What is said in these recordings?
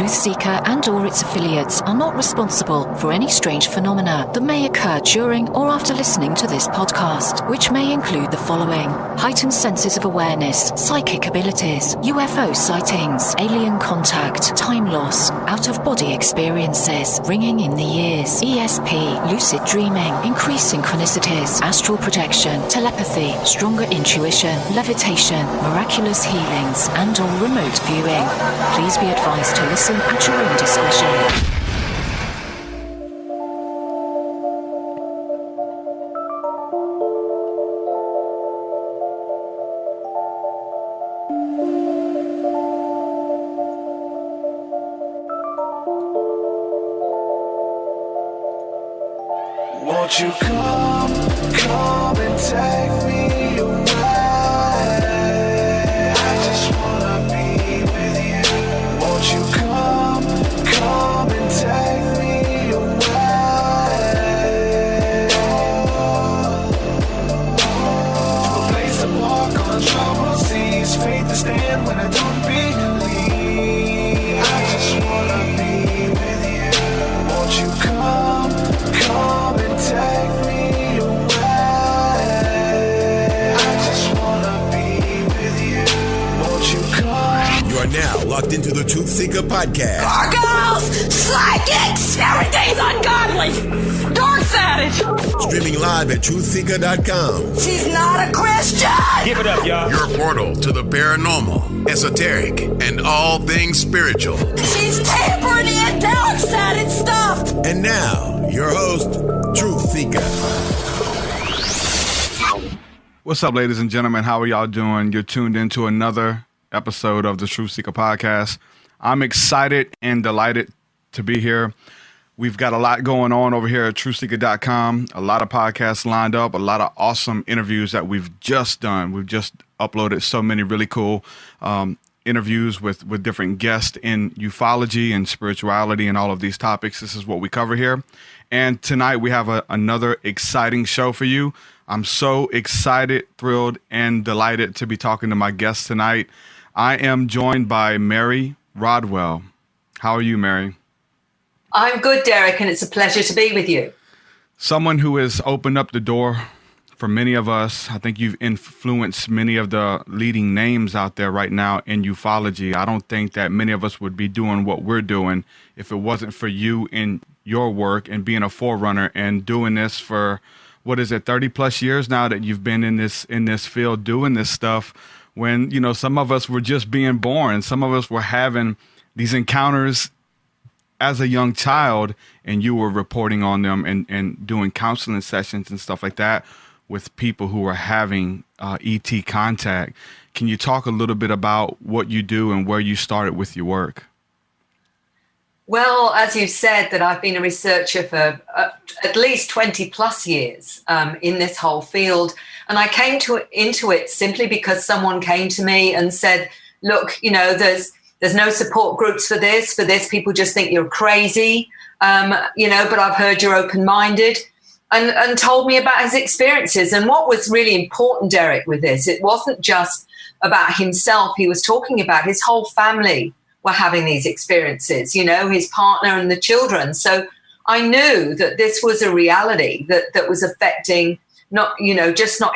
TruthSeekah and or its affiliates are not responsible for any strange phenomena that may occur during or after listening to this podcast, which may include the following: heightened senses of awareness, psychic abilities, UFO sightings, alien contact, time loss, out-of-body experiences, ringing in the ears, ESP, lucid dreaming, increased synchronicities, astral projection, telepathy, stronger intuition, levitation, miraculous healings, and or remote viewing. Please be advised to listen at your own discretion. Won't you come and take me away? I just wanna be with you. Won't you come and take me away? To a place to walk on troubled seas, faith to stand when I don't believe. I just wanna be with you. Won't you come and take me away? I just wanna be with you. Won't you come? You are now locked into the TruthSeekah podcast. Gargoyles! Psychics! Everything's ungodly! Dark Savage! Streaming live at TruthSeekah.com. She's not a Christian! Give it up, y'all. Your portal to the paranormal, esoteric, and all things spiritual. She's tampering in dark sided stuff! And now, your host, TruthSeekah. What's up, ladies and gentlemen? How are y'all doing? You're tuned into another episode of the TruthSeekah podcast. I'm excited and delighted to be here. We've got a lot going on over here at TruthSeekah.com. A lot of podcasts lined up, a lot of awesome interviews that we've just done. We've just uploaded so many really cool interviews with different guests in ufology and spirituality and all of these topics. This is what we cover here. And tonight we have another exciting show for you. I'm so excited, thrilled, and delighted to be talking to my guest tonight. I am joined by Mary Rodwell. How are you, Mary? I'm good, Derek, and it's a pleasure to be with you. Someone who has opened up the door for many of us. I think you've influenced many of the leading names out there right now in ufology. I don't think that many of us would be doing what we're doing if it wasn't for you in your work and being a forerunner and doing this for, 30 plus years now that you've been in this field doing this stuff, when, some of us were just being born. Some of us were having these encounters as a young child, and you were reporting on them and doing counseling sessions and stuff like that with people who are having ET contact. Can you talk a little bit about what you do and where you started with your work? Well, as you said, that I've been a researcher for at least 20 plus years in this whole field. And I came into it simply because someone came to me and said, look, there's no support groups for this. People just think you're crazy, but I've heard you're open-minded, and told me about his experiences. And what was really important, Derek, with this, it wasn't just about himself. He was talking about his whole family were having these experiences, his partner and the children. So I knew that this was a reality that was affecting not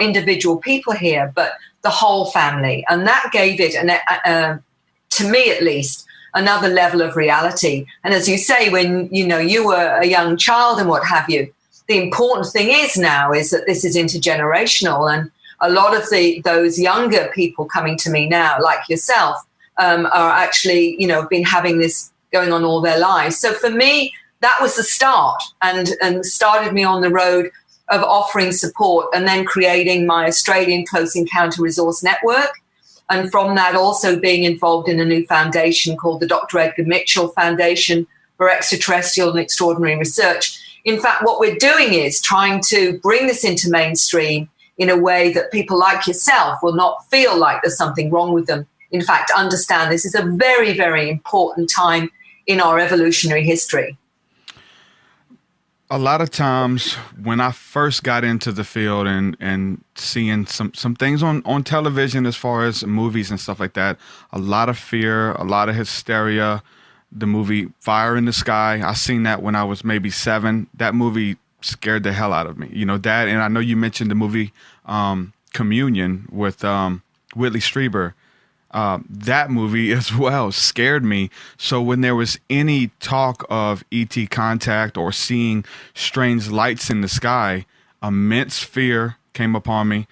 individual people here, but the whole family. And that gave it, to me at least, another level of reality. And as you say, when, you were a young child and what have you, the important thing is that this is intergenerational. And a lot of those younger people coming to me now, like yourself, are actually, been having this going on all their lives. So for me, that was the start and started me on the road of offering support and then creating my Australian Close Encounter Resource Network. And from that, also being involved in a new foundation called the Dr. Edgar Mitchell Foundation for Extraterrestrial and Extraordinary Research. In fact, what we're doing is trying to bring this into mainstream in a way that people like yourself will not feel like there's something wrong with them. In fact, understand this is a very, very important time in our evolutionary history. A lot of times when I first got into the field and seeing some things on television as far as movies and stuff like that, a lot of fear, a lot of hysteria, the movie Fire in the Sky. I seen that when I was maybe 7. That movie scared the hell out of me. You know, that, and I know you mentioned the movie Communion with Whitley Strieber. That movie as well scared me. So when there was any talk of ET contact or seeing strange lights in the sky, immense fear came upon me.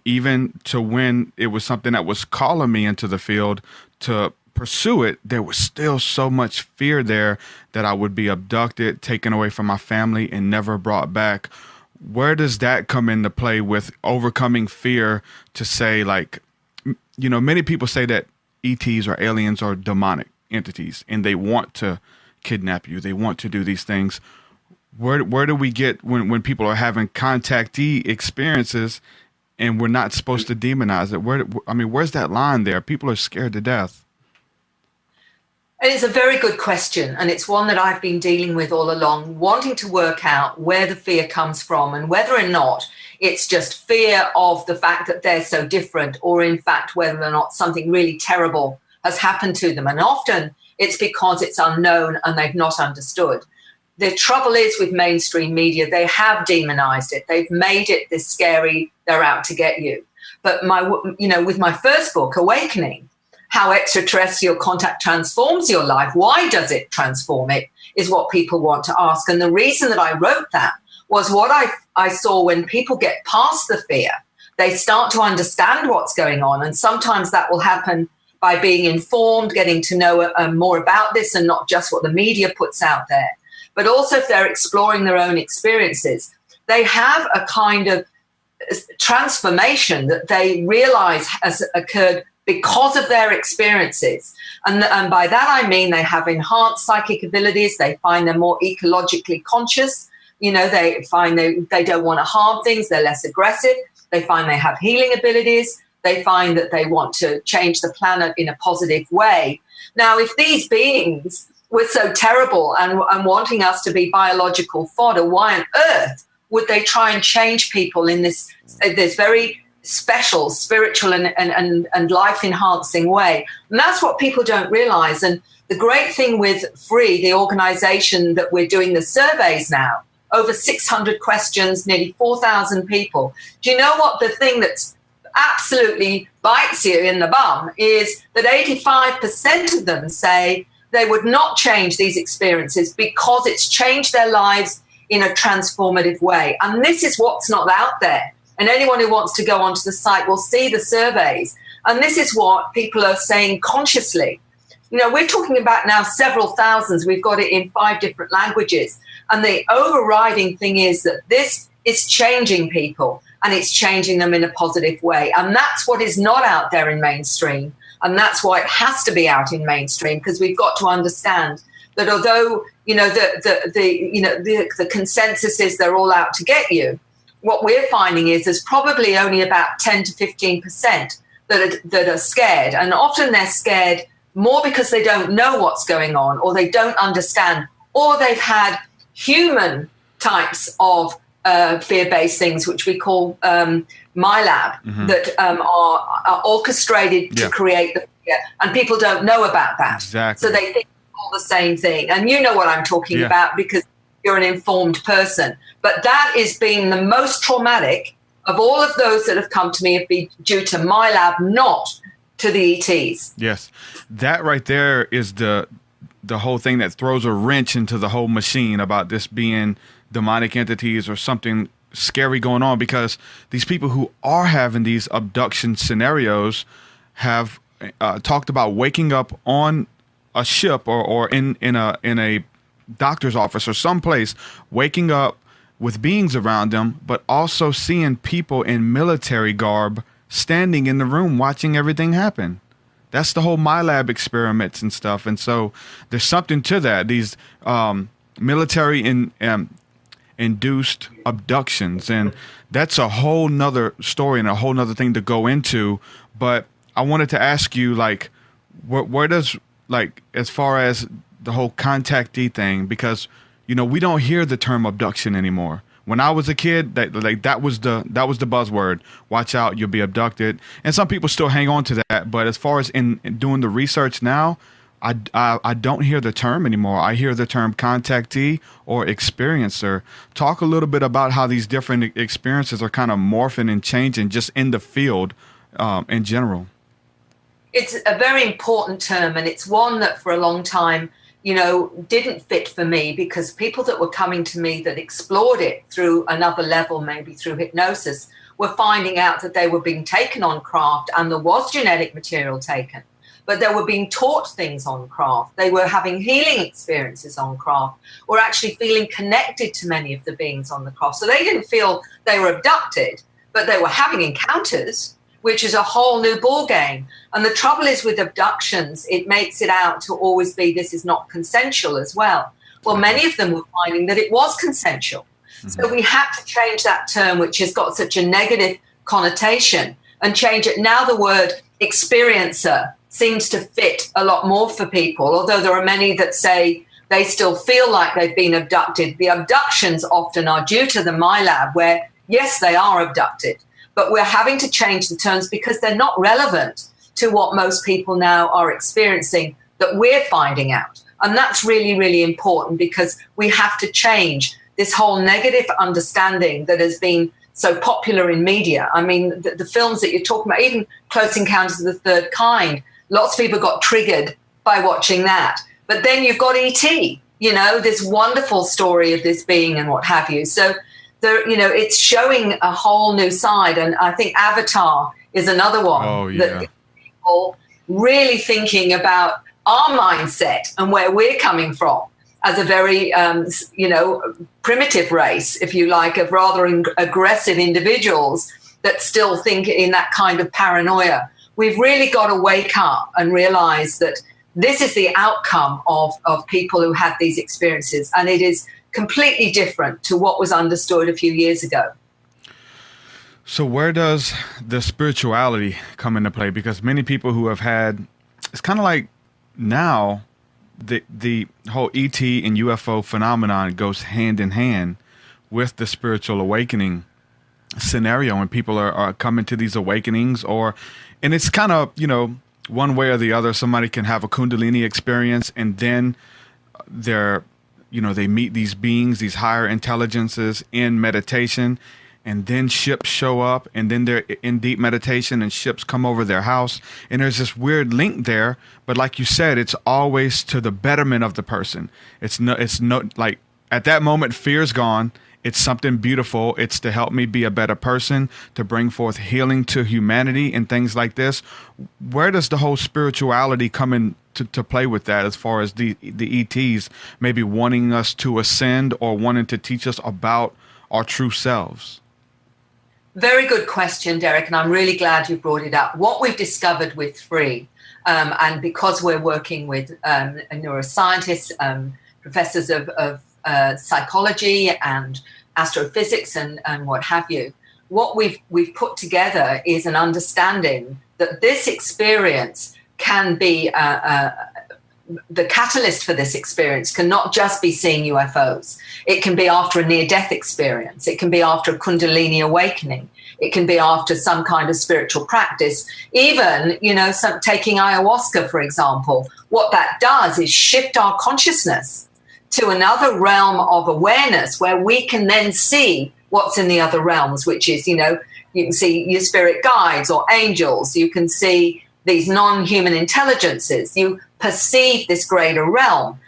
Even to when it was something that was calling me into the field to pursue it, there was still so much fear there that I would be abducted, taken away from my family, and never brought back. Where does that come into play with overcoming fear to say, like, you know, many people say that ETs or aliens are demonic entities and they want to kidnap you. They want to do these things. Where do we get when people are having contactee experiences and we're not supposed to demonize it? Where's that line there? People are scared to death. It's a very good question, and it's one that I've been dealing with all along, wanting to work out where the fear comes from and whether or not it's just fear of the fact that they're so different, or in fact whether or not something really terrible has happened to them. And often it's because it's unknown and they've not understood. The trouble is with mainstream media, they have demonized it. They've made it this scary, they're out to get you. But with my first book, Awakening, How Extraterrestrial Contact Transforms Your Life, why does it transform it, is what people want to ask. And the reason that I wrote that was what I saw when people get past the fear, they start to understand what's going on. And sometimes that will happen by being informed, getting to know more about this and not just what the media puts out there. But also if they're exploring their own experiences, they have a kind of transformation that they realize has occurred because of their experiences. And by that I mean they have enhanced psychic abilities, they find they're more ecologically conscious, they find they don't want to harm things, they're less aggressive, they find they have healing abilities, they find that they want to change the planet in a positive way. Now, if these beings were so terrible and wanting us to be biological fodder, why on earth would they try and change people in this very special, spiritual and life-enhancing way? And that's what people don't realize. And the great thing with FREE, the organization that we're doing the surveys now, over 600 questions, nearly 4,000 people. Do you know what the thing that's absolutely bites you in the bum is that 85% of them say they would not change these experiences because it's changed their lives in a transformative way. And this is what's not out there. And anyone who wants to go onto the site will see the surveys. And this is what people are saying consciously. We're talking about now several thousands. We've got it in 5 different languages. And the overriding thing is that this is changing people and it's changing them in a positive way. And that's what is not out there in mainstream. And that's why it has to be out in mainstream, because we've got to understand that although, the consensus is they're all out to get you, what we're finding is there's probably only about 10 to 15% that are scared. And often they're scared more because they don't know what's going on, or they don't understand, or they've had human types of fear-based things, which we call MyLab, that are orchestrated to create the fear. And people don't know about that. Exactly. So they think it's all the same thing. And you know what I'm talking about because you're an informed person. But that is being the most traumatic of all of those that have come to me have been due to MyLab, not to the ETs. Yes. That right there is the whole thing that throws a wrench into the whole machine about this being demonic entities or something scary going on, because these people who are having these abduction scenarios have talked about waking up on a ship or in a doctor's office or someplace, waking up with beings around them, but also seeing people in military garb standing in the room watching everything happen. That's the whole MyLab experiments and stuff. And so there's something to that. These military induced abductions, and that's a whole nother story and a whole nother thing to go into. But I wanted to ask you, like, where does, like, as far as the whole contactee thing, because we don't hear the term abduction anymore. When I was a kid, that was the buzzword. Watch out, you'll be abducted. And some people still hang on to that. But as far as in doing the research now, I don't hear the term anymore. I hear the term contactee or experiencer. Talk a little bit about how these different experiences are kind of morphing and changing just in the field in general. It's a very important term, and it's one that for a long time, didn't fit for me, because people that were coming to me that explored it through another level, maybe through hypnosis, were finding out that they were being taken on craft, and there was genetic material taken, but they were being taught things on craft. They were having healing experiences on craft, or actually feeling connected to many of the beings on the craft. So they didn't feel they were abducted, but they were having encounters, which is a whole new ball game. And the trouble is with abductions, it makes it out to always be this is not consensual as well. Well, many of them were finding that it was consensual. Mm-hmm. So we had to change that term, which has got such a negative connotation, and change it. Now the word experiencer seems to fit a lot more for people, although there are many that say they still feel like they've been abducted. The abductions often are due to the MyLab, where, yes, they are abducted, but we're having to change the terms because they're not relevant to what most people now are experiencing that we're finding out. And that's really, really important, because we have to change this whole negative understanding that has been so popular in media. I mean, the films that you're talking about, even Close Encounters of the Third Kind, lots of people got triggered by watching that. But then you've got E.T., this wonderful story of this being and what have you. So it's showing a whole new side. And I think Avatar is another one that people really thinking about our mindset and where we're coming from as a very, primitive race, if you like, of rather aggressive individuals that still think in that kind of paranoia. We've really got to wake up and realize that this is the outcome of people who had these experiences, and it is completely different to what was understood a few years ago. So where does the spirituality come into play? Because many people who have had, it's kind of like now the whole ET and UFO phenomenon goes hand in hand with the spiritual awakening scenario, and people are coming to these awakenings, and it's kind of, one way or the other. Somebody can have a Kundalini experience, and then they meet these beings, these higher intelligences in meditation, and then ships show up, and then they're in deep meditation and ships come over their house. And there's this weird link there. But like you said, it's always to the betterment of the person. It's no like at that moment, fear's gone. It's something beautiful. It's to help me be a better person, to bring forth healing to humanity and things like this. Where does the whole spirituality come in to play with that, as far as the ETs maybe wanting us to ascend or wanting to teach us about our true selves? Very good question, Derek, and I'm really glad you brought it up. What we've discovered with Free, and because we're working with neuroscientists, professors of psychology and astrophysics and what have you, what we've put together is an understanding that this experience can be the catalyst for this experience can not just be seeing UFOs. It can be after a near-death experience. It can be after a Kundalini awakening. It can be after some kind of spiritual practice. Even, taking ayahuasca, for example, what that does is shift our consciousness to another realm of awareness where we can then see what's in the other realms, which is, you can see your spirit guides or angels. You can see these non-human intelligences. You perceive this greater realm.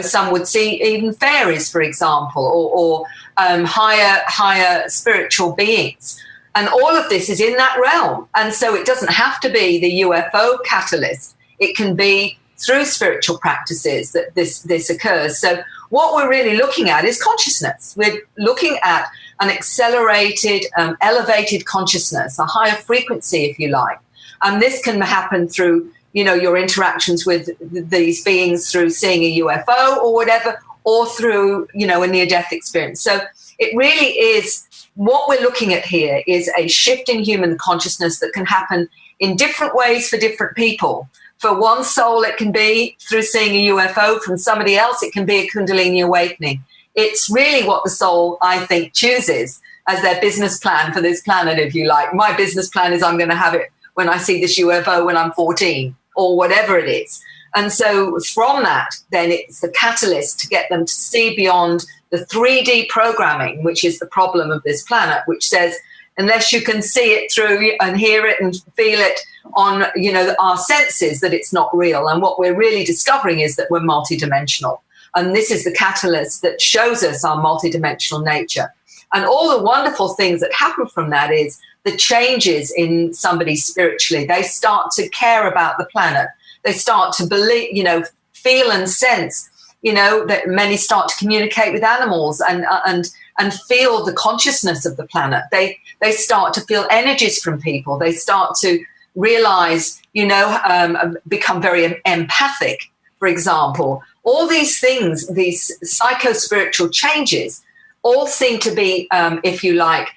Some would see even fairies, for example, or higher spiritual beings. And all of this is in that realm. And so it doesn't have to be the UFO catalyst. It can be through spiritual practices that this occurs. So what we're really looking at is consciousness. We're looking at an accelerated, elevated consciousness, a higher frequency, if you like. And this can happen through, your interactions with these beings through seeing a UFO or whatever, or through, a near-death experience. So it really is, what we're looking at here is a shift in human consciousness that can happen in different ways for different people. For one soul, it can be through seeing a UFO. From somebody else, it can be a Kundalini awakening. It's really what the soul, I think, chooses as their business plan for this planet, if you like. My business plan is I'm going to have it when I see this UFO when I'm 14 or whatever it is. And so from that, then it's the catalyst to get them to see beyond the 3D programming, which is the problem of this planet, which says, unless you can see it through and hear it and feel it on, you know, our senses, that it's not real. And what we're really discovering is that we're multidimensional. And this is the catalyst that shows us our multidimensional nature. And all the wonderful things that happen from that is the changes in somebody spiritually. They start to care about the planet. They start to believe, you know, feel and sense, you know, that many start to communicate with animals and feel the consciousness of the planet. They start to feel energies from people. They start to realize, you know, become very empathic, for example. All these things, these psycho-spiritual changes, all seem to be, if you like,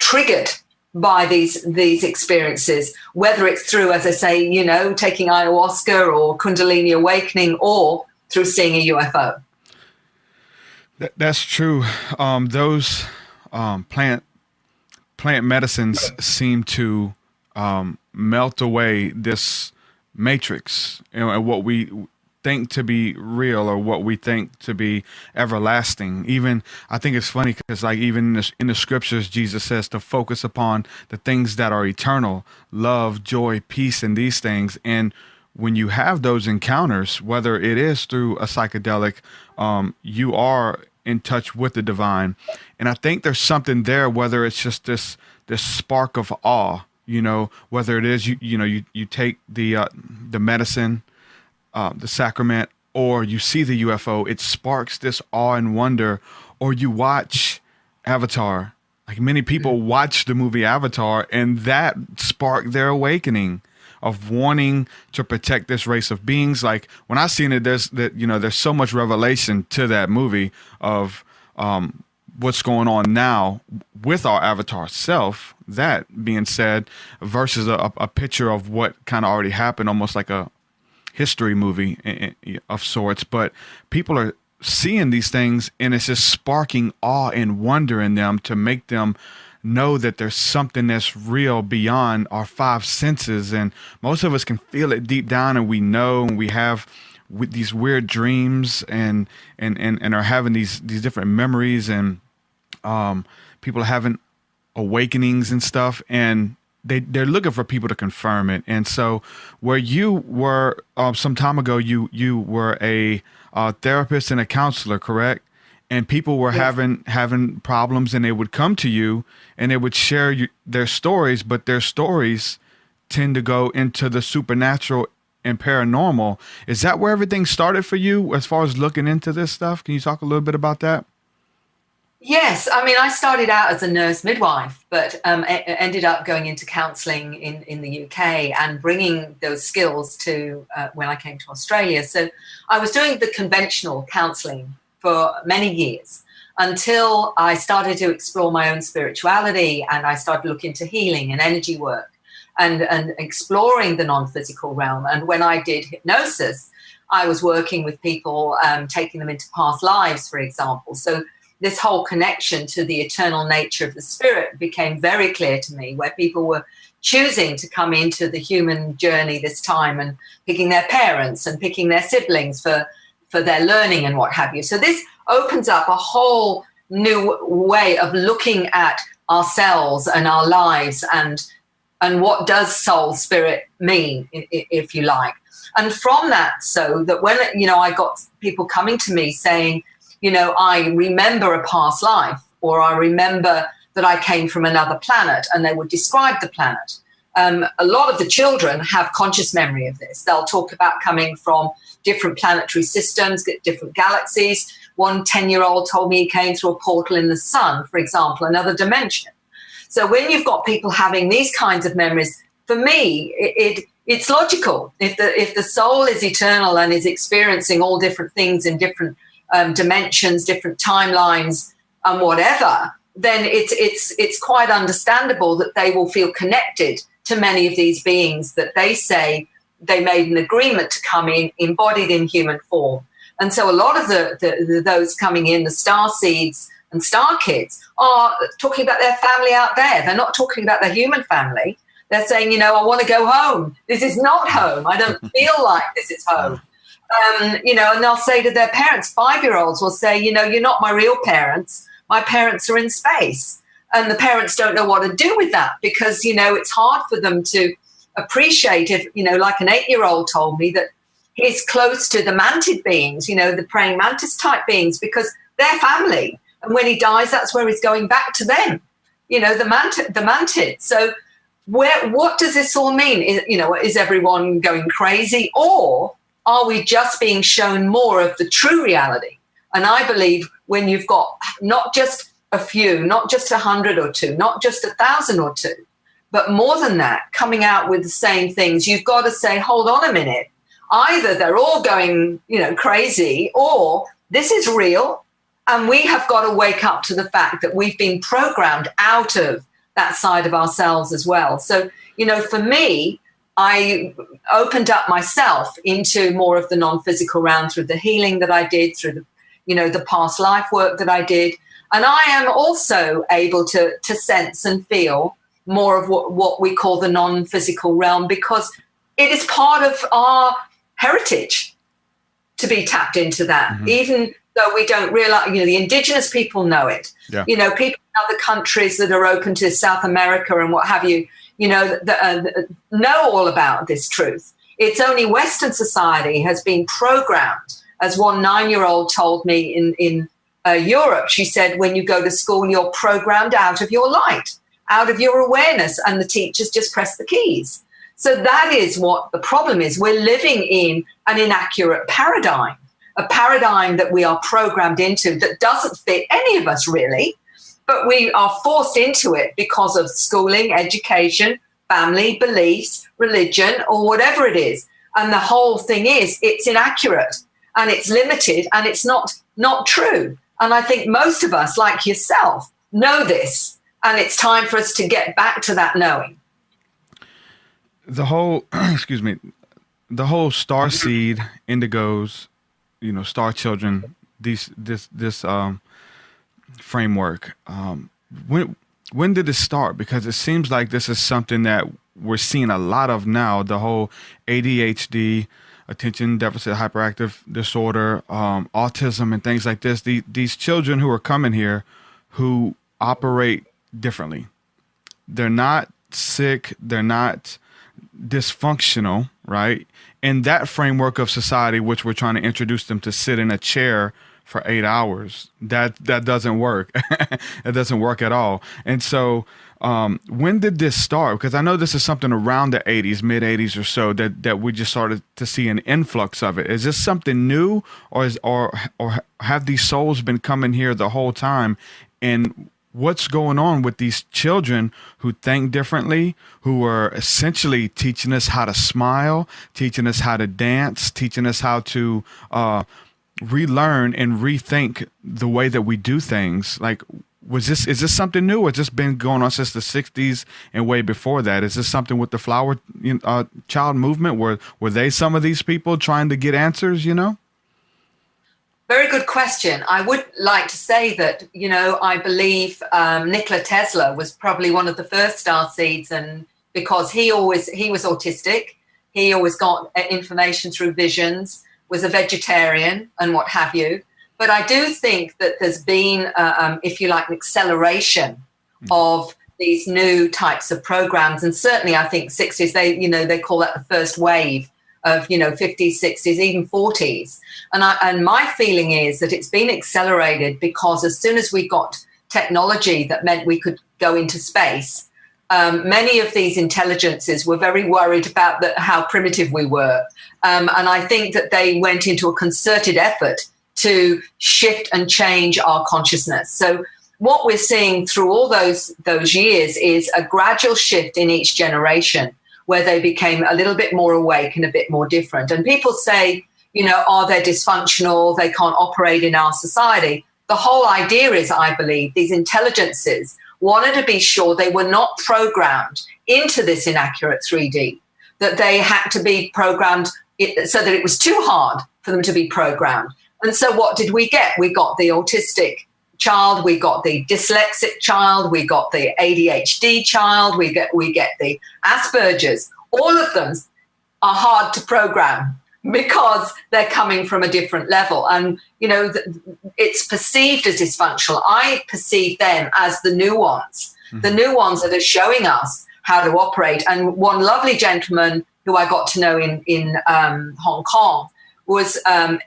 triggered by these experiences, whether it's through, as I say, you know, taking ayahuasca or Kundalini awakening, or through seeing a UFO. That's true. Those plant medicines seem to melt away this matrix, you know, and what we think to be real or what we think to be everlasting. Even, I think it's funny because, like, even in the scriptures, Jesus says to focus upon the things that are eternal, love, joy, peace, and these things. And when you have those encounters, whether it is through a psychedelic, you are in touch with the divine. And I think there's something there, whether it's just this spark of awe, you know, whether it is, you take the medicine, the sacrament, or you see the UFO, it sparks this awe and wonder. Or you watch Avatar. Like, many people watch the movie Avatar, and that sparked their awakening of wanting to protect this race of beings. Like, when I seen it, there's so much revelation to that movie of what's going on now with our Avatar self. That being said, versus a picture of what kind of already happened, almost like a history movie of sorts. But people are seeing these things, and it's just sparking awe and wonder in them to make them know that there's something that's real beyond our five senses. And most of us can feel it deep down, and we know, and we have with these weird dreams and are having these different memories, and people are having awakenings and stuff, and they're looking for people to confirm it. And so where you were some time ago, you were a therapist and a counselor, correct? And people were having problems, and they would come to you and they would share their stories, but their stories tend to go into the supernatural and paranormal. Is that where everything started for you as far as looking into this stuff? Can you talk a little bit about that? Yes. I mean, I started out as a nurse midwife, but ended up going into counselling in the UK and bringing those skills to when I came to Australia. So I was doing the conventional counselling for many years until I started to explore my own spirituality, and I started looking into healing and energy work and exploring the non-physical realm. And when I did hypnosis, I was working with people, taking them into past lives, for example. So this whole connection to the eternal nature of the spirit became very clear to me, where people were choosing to come into the human journey this time and picking their parents and picking their siblings for their learning and what have you. So this opens up a whole new way of looking at ourselves and our lives, and what does soul spirit mean, if you like. And from that, so that when, you know, I got people coming to me saying, you know, I remember a past life, or I remember that I came from another planet, and they would describe the planet. A lot of the children have conscious memory of this. They'll talk about coming from different planetary systems, different galaxies. One 10-year-old told me he came through a portal in the sun, for example, another dimension. So when you've got people having these kinds of memories, for me, it's logical. If the soul is eternal and is experiencing all different things in different dimensions, different timelines, and whatever, then it's quite understandable that they will feel connected to many of these beings that they say they made an agreement to come in embodied in human form. And so a lot of those coming in, the star seeds and star kids, are talking about their family out there. They're not talking about their human family. They're saying, I want to go home. This is not home. I don't feel like this is home. And they'll say to their parents, 5-year-olds will say, you're not my real parents. My parents are in space. And the parents don't know what to do with that because, it's hard for them to appreciate if, like an 8-year-old told me that he's close to the mantid beings, the praying mantis type beings, because they're family. And when he dies, that's where he's going back to them, the mantid. So what does this all mean? Is everyone going crazy, or are we just being shown more of the true reality? And I believe when you've got not just a few, not just 100 or 2, not just 1,000 or 2, but more than that, coming out with the same things, you've got to say, hold on a minute. Either they're all going, crazy, or this is real, and we have got to wake up to the fact that we've been programmed out of that side of ourselves as well. So, for me, I opened up myself into more of the non-physical realm through the healing that I did, through the, the past life work that I did. And I am also able to sense and feel more of what we call the non-physical realm, because it is part of our heritage to be tapped into that, even though we don't realize, the indigenous people know it. Yeah. People in other countries that are open to South America and what have you, know all about this truth. It's only Western society has been programmed. As one 9-year-old told me in Europe, she said, when you go to school, you're programmed out of your light, out of your awareness, and the teachers just press the keys. So that is what the problem is. We're living in an inaccurate paradigm, a paradigm that we are programmed into that doesn't fit any of us really, but we are forced into it because of schooling, education, family, beliefs, religion, or whatever it is. And the whole thing is it's inaccurate and it's limited and it's not true. And I think most of us, like yourself, know this, and it's time for us to get back to that knowing. The whole, the whole starseed, indigos, star children, this framework. When did it start? Because it seems like this is something that we're seeing a lot of now. The whole ADHD, attention deficit hyperactive disorder, autism, and things like this. These children who are coming here, who operate differently. They're not sick. They're not dysfunctional, right? In that framework of society, which we're trying to introduce them to sit in a chair for 8 hours, that doesn't work. It doesn't work at all. And so when did this start? Because I know this is something around the 80s, mid 80s or so, that we just started to see an influx of it. Is this something new, or have these souls been coming here the whole time? And what's going on with these children who think differently, who are essentially teaching us how to smile, teaching us how to dance, teaching us how to relearn and rethink the way that we do things? Like, is this something new, or has this been going on since the 60s and way before that? Is this something with the flower child movement? Were they some of these people trying to get answers, Very good question. I would like to say that, I believe Nikola Tesla was probably one of the first starseeds, and because he was autistic, he always got information through visions, was a vegetarian and what have you. But I do think that there's been, if you like, an acceleration of these new types of programs. And certainly I think 60s, they call that the first wave of, 50s, 60s, even 40s. And my feeling is that it's been accelerated because as soon as we got technology that meant we could go into space, many of these intelligences were very worried about how primitive we were. And I think that they went into a concerted effort to shift and change our consciousness. So what we're seeing through all those years is a gradual shift in each generation where they became a little bit more awake and a bit more different. And people say, are they dysfunctional? They can't operate in our society. The whole idea is, I believe, these intelligences wanted to be sure they were not programmed into this inaccurate 3D, that they had to be programmed so that it was too hard for them to be programmed. And so what did we get? We got the autistic child, we got the dyslexic child, we got the ADHD child, we get the Asperger's. All of them are hard to program because they're coming from a different level. And, it's perceived as dysfunctional. I perceive them as the new ones, the new ones that are showing us how to operate. And one lovely gentleman who I got to know in Hong Kong was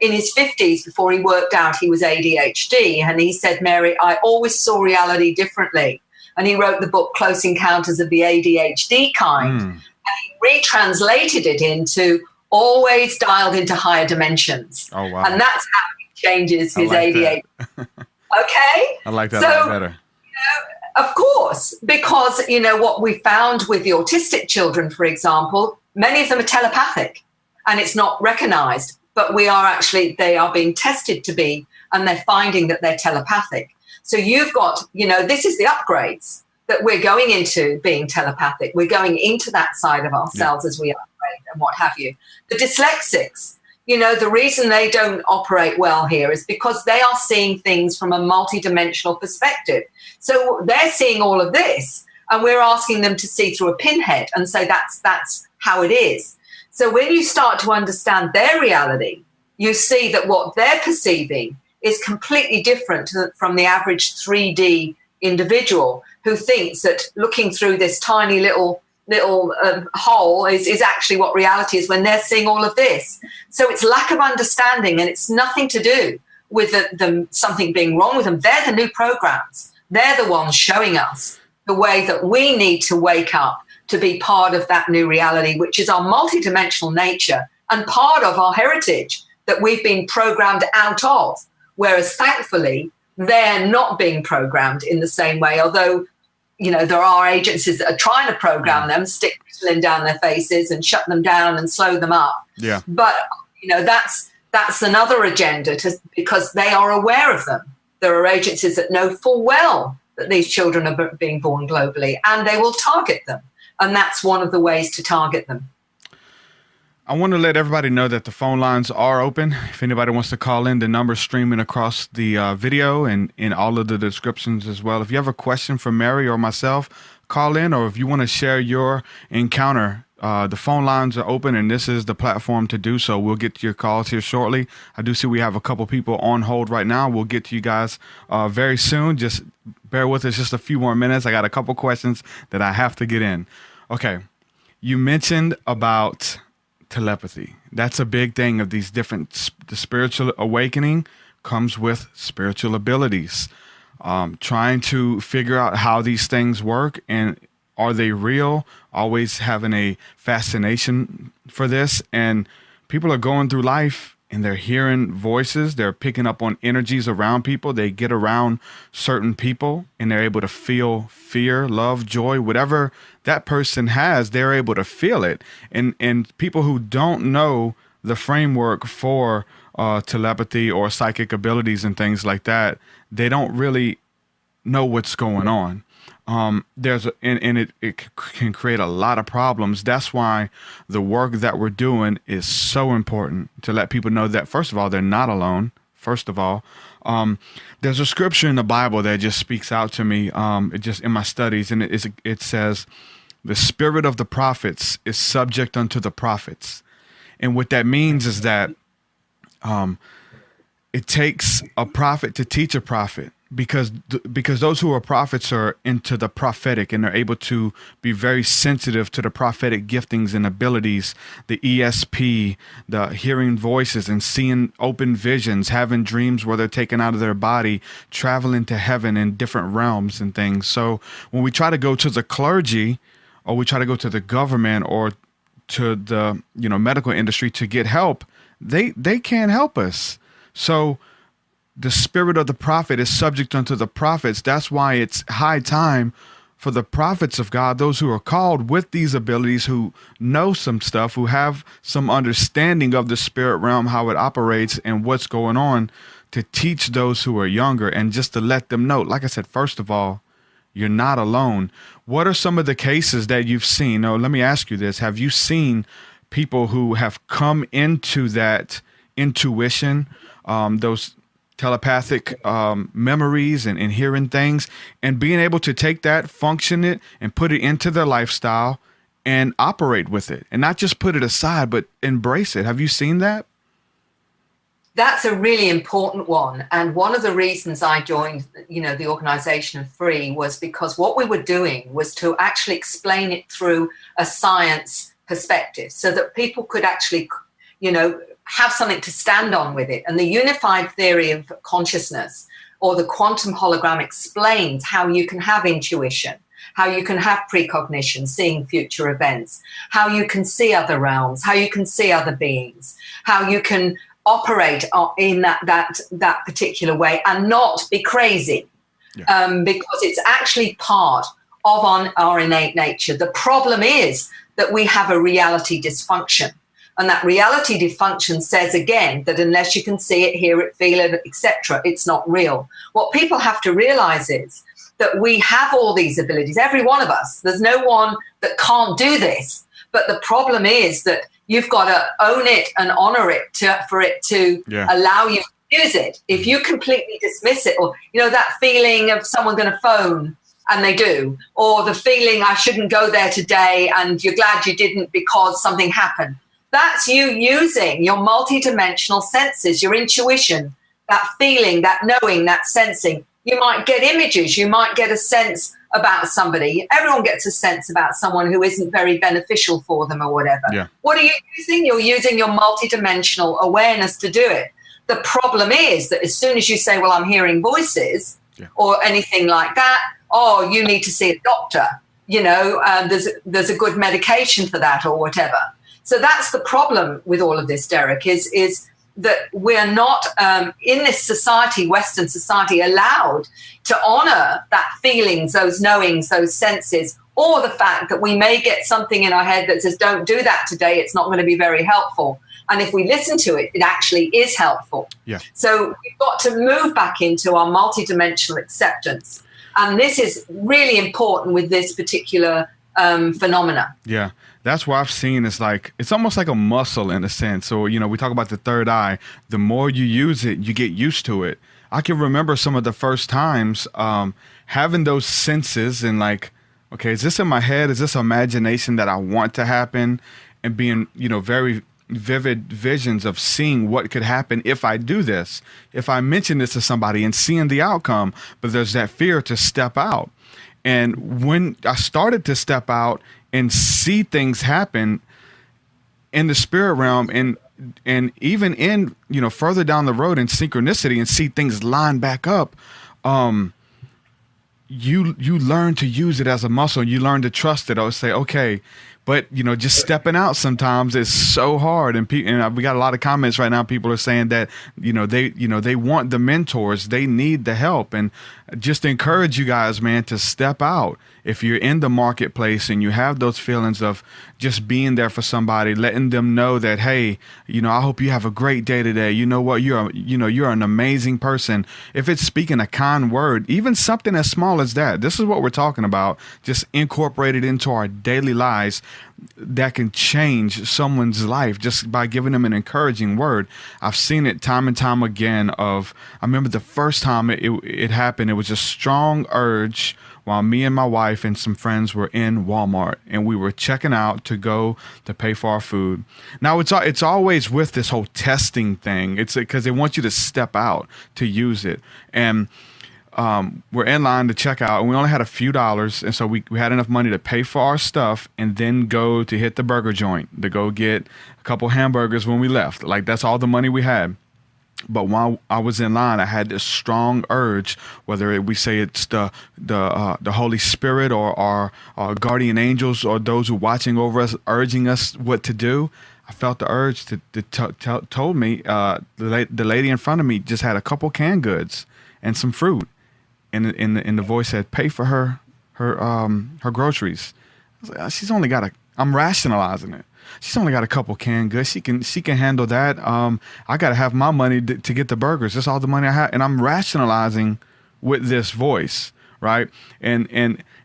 in his 50s. Before he worked out he was ADHD. And he said, Mary, I always saw reality differently. And he wrote the book Close Encounters of the ADHD Kind. And he retranslated it into always dialed into higher dimensions. Oh, wow. And that's how he changes his ADHD. Okay? I like that a lot better. Of course, because, what we found with the autistic children, for example, many of them are telepathic and it's not recognized, but they are being tested to be, and they're finding that they're telepathic. So you've got, this is the upgrades that we're going into being telepathic. We're going into that side of ourselves as we upgrade and what have you. The dyslexics, the reason they don't operate well here is because they are seeing things from a multidimensional perspective. So they're seeing all of this, and we're asking them to see through a pinhead and say that's how it is. So when you start to understand their reality, you see that what they're perceiving is completely different from the average 3D individual who thinks that looking through this tiny little hole is actually what reality is when they're seeing all of this. So it's lack of understanding, and it's nothing to do with them something being wrong with them. They're the new programs. They're the ones showing us the way that we need to wake up to be part of that new reality, which is our multidimensional nature and part of our heritage that we've been programmed out of. Whereas thankfully, they're not being programmed in the same way, although there are agencies that are trying to program them, stick Ritalin down their faces and shut them down and slow them up. Yeah. But, that's another agenda because they are aware of them. There are agencies that know full well that these children are being born globally, and they will target them. And that's one of the ways to target them. I want to let everybody know that the phone lines are open. If anybody wants to call in, the number's streaming across the video and in all of the descriptions as well. If you have a question for Mary or myself, call in, or if you want to share your encounter, the phone lines are open, and this is the platform to do so. We'll get to your calls here shortly. I do see we have a couple people on hold right now. We'll get to you guys very soon. Just bear with us just a few more minutes. I got a couple questions that I have to get in. Okay. You mentioned about telepathy. That's a big thing of these different, the spiritual awakening comes with spiritual abilities. Trying to figure out how these things work and are they real? Always having a fascination for this. And people are going through life and they're hearing voices. They're picking up on energies around people. They get around certain people and they're able to feel fear, love, joy, whatever that person has, they're able to feel it. And people who don't know the framework for telepathy or psychic abilities and things like that, they don't really know what's going on. It can create a lot of problems. That's why the work that we're doing is so important, to let people know that, first of all, they're not alone. First of all, there's a scripture in the Bible that just speaks out to me. It just in my studies, and it says, "The spirit of the prophets is subject unto the prophets," and what that means is that it takes a prophet to teach a prophet. Because those who are prophets are into the prophetic and they're able to be very sensitive to the prophetic giftings and abilities, the ESP, the hearing voices and seeing open visions, having dreams where they're taken out of their body, traveling to heaven in different realms and things. So when we try to go to the clergy, or we try to go to the government or to the medical industry to get help, they can't help us. So the spirit of the prophet is subject unto the prophets. That's why it's high time for the prophets of God, those who are called with these abilities, who know some stuff, who have some understanding of the spirit realm, how it operates and what's going on, to teach those who are younger and just to let them know. Like I said, first of all, you're not alone. What are some of the cases that you've seen? No, let me ask you this. Have you seen people who have come into that intuition, those telepathic memories and hearing things, and being able to take that, function it, and put it into their lifestyle and operate with it, and not just put it aside, but embrace it. Have you seen that? That's a really important one. And one of the reasons I joined, the organization of Free was because what we were doing was to actually explain it through a science perspective so that people could actually, have something to stand on with it. And the unified theory of consciousness, or the quantum hologram, explains how you can have intuition, how you can have precognition, seeing future events, how you can see other realms, how you can see other beings, how you can operate in that particular way and not be crazy, because it's actually part of our innate nature. The problem is that we have a reality dysfunction, and that reality dysfunction says again that unless you can see it, hear it, feel it, etc., it's not real. What people have to realize is that we have all these abilities, every one of us. There's no one that can't do this, but the problem is that you've got to own it and honor it for it to allow you to use it. If you completely dismiss it, or, that feeling of someone going to phone and they do, or the feeling I shouldn't go there today and you're glad you didn't because something happened. That's you using your multidimensional senses, your intuition, that feeling, that knowing, that sensing. You might get images, you might get a sense about somebody. Everyone gets a sense about someone who isn't very beneficial for them or whatever. Yeah. What are you using? You're using your multidimensional awareness to do it. The problem is that as soon as you say, well, I'm hearing voices or anything like that, oh, you need to see a doctor. There's a good medication for that or whatever. So that's the problem with all of this, Derek, is that we're not in this society, Western society, allowed to honor that feelings, those knowings, those senses, or the fact that we may get something in our head that says, don't do that today, it's not going to be very helpful. And if we listen to it, it actually is helpful. Yeah. So we've got to move back into our multidimensional acceptance. And this is really important with this particular phenomena. Yeah. That's what I've seen. It's almost like a muscle in a sense. So, we talk about the third eye. The more you use it, you get used to it. I can remember some of the first times having those senses and okay, is this in my head? Is this imagination that I want to happen? And being, very vivid visions of seeing what could happen if I do this, if I mention this to somebody, and seeing the outcome. But there's that fear to step out. And when I started to step out and see things happen in the spirit realm, and even in, further down the road in synchronicity, and see things line back up, you learn to use it as a muscle. You learn to trust it. I would say, okay, but just stepping out sometimes is so hard. And we got a lot of comments right now. People are saying that they want the mentors, they need the help, and just encourage you guys, man, to step out. If you're in the marketplace and you have those feelings of just being there for somebody, letting them know that, hey, I hope you have a great day today. You know what? You're an amazing person. If it's speaking a kind word, even something as small as that, this is what we're talking about. Just incorporate it into our daily lives. That can change someone's life just by giving them an encouraging word. I've seen it time and time again. I remember the first time it happened, it was a strong urge while me and my wife and some friends were in Walmart, and we were checking out to go to pay for our food. Now, it's always with this whole testing thing. It's because they want you to step out to use it. And we're in line to check out, and we only had a few dollars, and so we had enough money to pay for our stuff and then go to hit the burger joint to go get a couple hamburgers when we left. That's all the money we had. But while I was in line, I had this strong urge, whether we say it's the Holy Spirit or our guardian angels or those who are watching over us, urging us what to do. I felt the urge told me, the lady in front of me just had a couple canned goods and some fruit. And the voice said, pay for her groceries. I was like, she's only got I'm rationalizing it. She's only got a couple canned goods. She can handle that. I got to have my money to get the burgers. That's all the money I have. And I'm rationalizing with this voice, right? And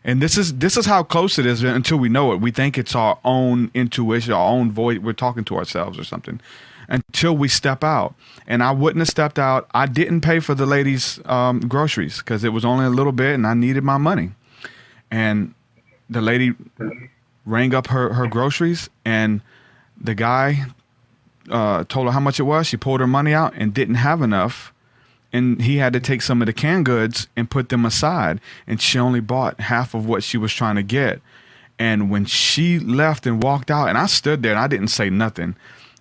this is how close it is until we know it. We think it's our own intuition, our own voice. We're talking to ourselves or something. until we step out. And I wouldn't have stepped out. I didn't pay for the lady's groceries because it was only a little bit and I needed my money. And the lady rang up her groceries, and the guy told her how much it was. She pulled her money out and didn't have enough. And he had to take some of the canned goods and put them aside. And she only bought half of what she was trying to get. And when she left and walked out, and I stood there and I didn't say nothing.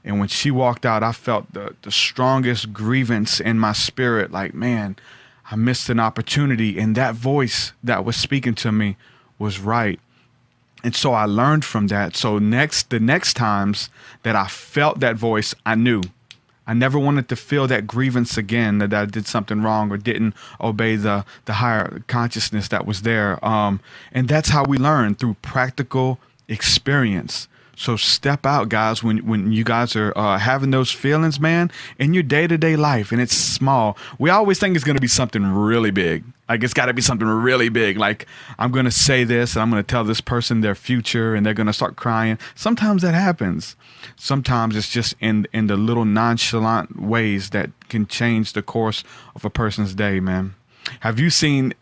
And when she walked out, I felt the strongest grievance in my spirit. Like, man, I missed an opportunity. And that voice that was speaking to me was right. And so I learned from that. So the next times that I felt that voice, I knew. I never wanted to feel that grievance again, that I did something wrong or didn't obey the higher consciousness that was there. And that's how we learn, through practical experience. So step out, guys, when you guys are having those feelings, man, in your day-to-day life, and it's small. We always think it's going to be something really big. Like, it's got to be something really big. Like, I'm going to say this, and I'm going to tell this person their future, and they're going to start crying. Sometimes that happens. Sometimes it's just in the little nonchalant ways that can change the course of a person's day, man. Have you seen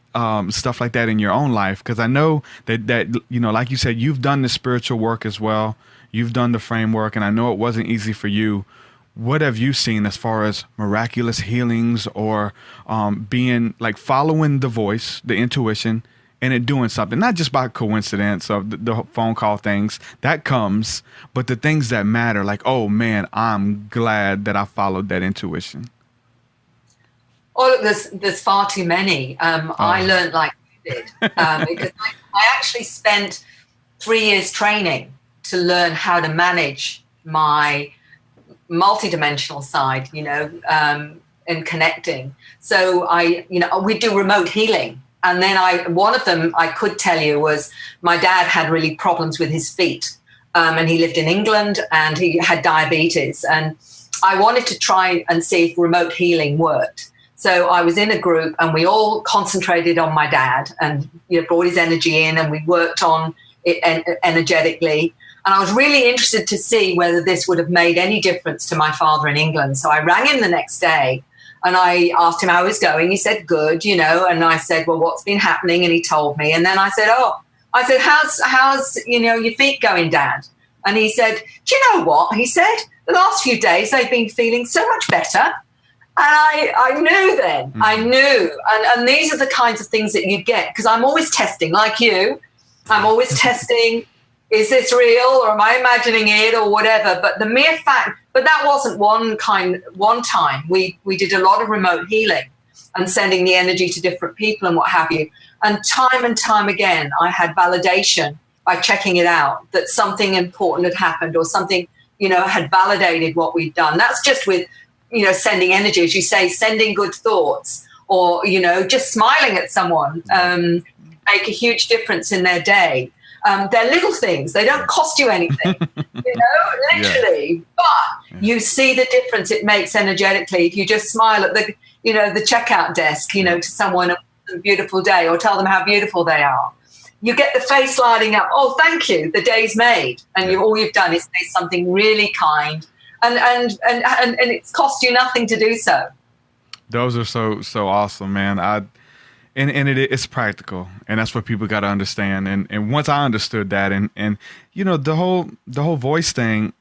stuff like that in your own life? Because I know that, you know, like you said, you've done the spiritual work as well. You've done the framework, and I know it wasn't easy for you. What have you seen as far as miraculous healings or being like following the voice, the intuition, and it doing something, not just by coincidence of the phone call things that comes, but the things that matter, like, oh man, I'm glad that I followed that intuition? Oh, look, there's far too many. I learned like you did because I actually spent 3 years training to learn how to manage my multidimensional side, you know, and connecting. So we do remote healing. And then one of them I could tell you was my dad had really problems with his feet. And he lived in England and he had diabetes. And I wanted to try and see if remote healing worked. So I was in a group and we all concentrated on my dad and, you know, brought his energy in and we worked on it energetically. And I was really interested to see whether this would have made any difference to my father in England. So I rang him the next day and I asked him how he was going. He said, good, you know, and I said, well, what's been happening? And he told me. And then I said, how's, you know, your feet going, Dad? And he said, do you know what? He said, the last few days they've been feeling so much better. And I knew then, I knew. And these are the kinds of things that you get, because I'm always testing, like you. I'm always testing, is this real or am I imagining it or whatever? But the mere fact, but that wasn't one time. We did a lot of remote healing and sending the energy to different people and what have you. And time again, I had validation by checking it out, that something important had happened or something, you know, had validated what we'd done. That's just with, you know, sending energy, as you say, sending good thoughts or, you know, just smiling at someone make a huge difference in their day. They're little things. They don't cost you anything, you know, literally. Yeah. But you see the difference it makes energetically if you just smile at the, you know, the checkout desk, you know, to someone, a beautiful day, or tell them how beautiful they are. You get the face lighting up. Oh, thank you. The day's made. And all you've done is say something really kind. And it's cost you nothing to do so. Those are so awesome, man. And it's practical, and that's what people got to understand. And once I understood that, and you know, the whole voice thing,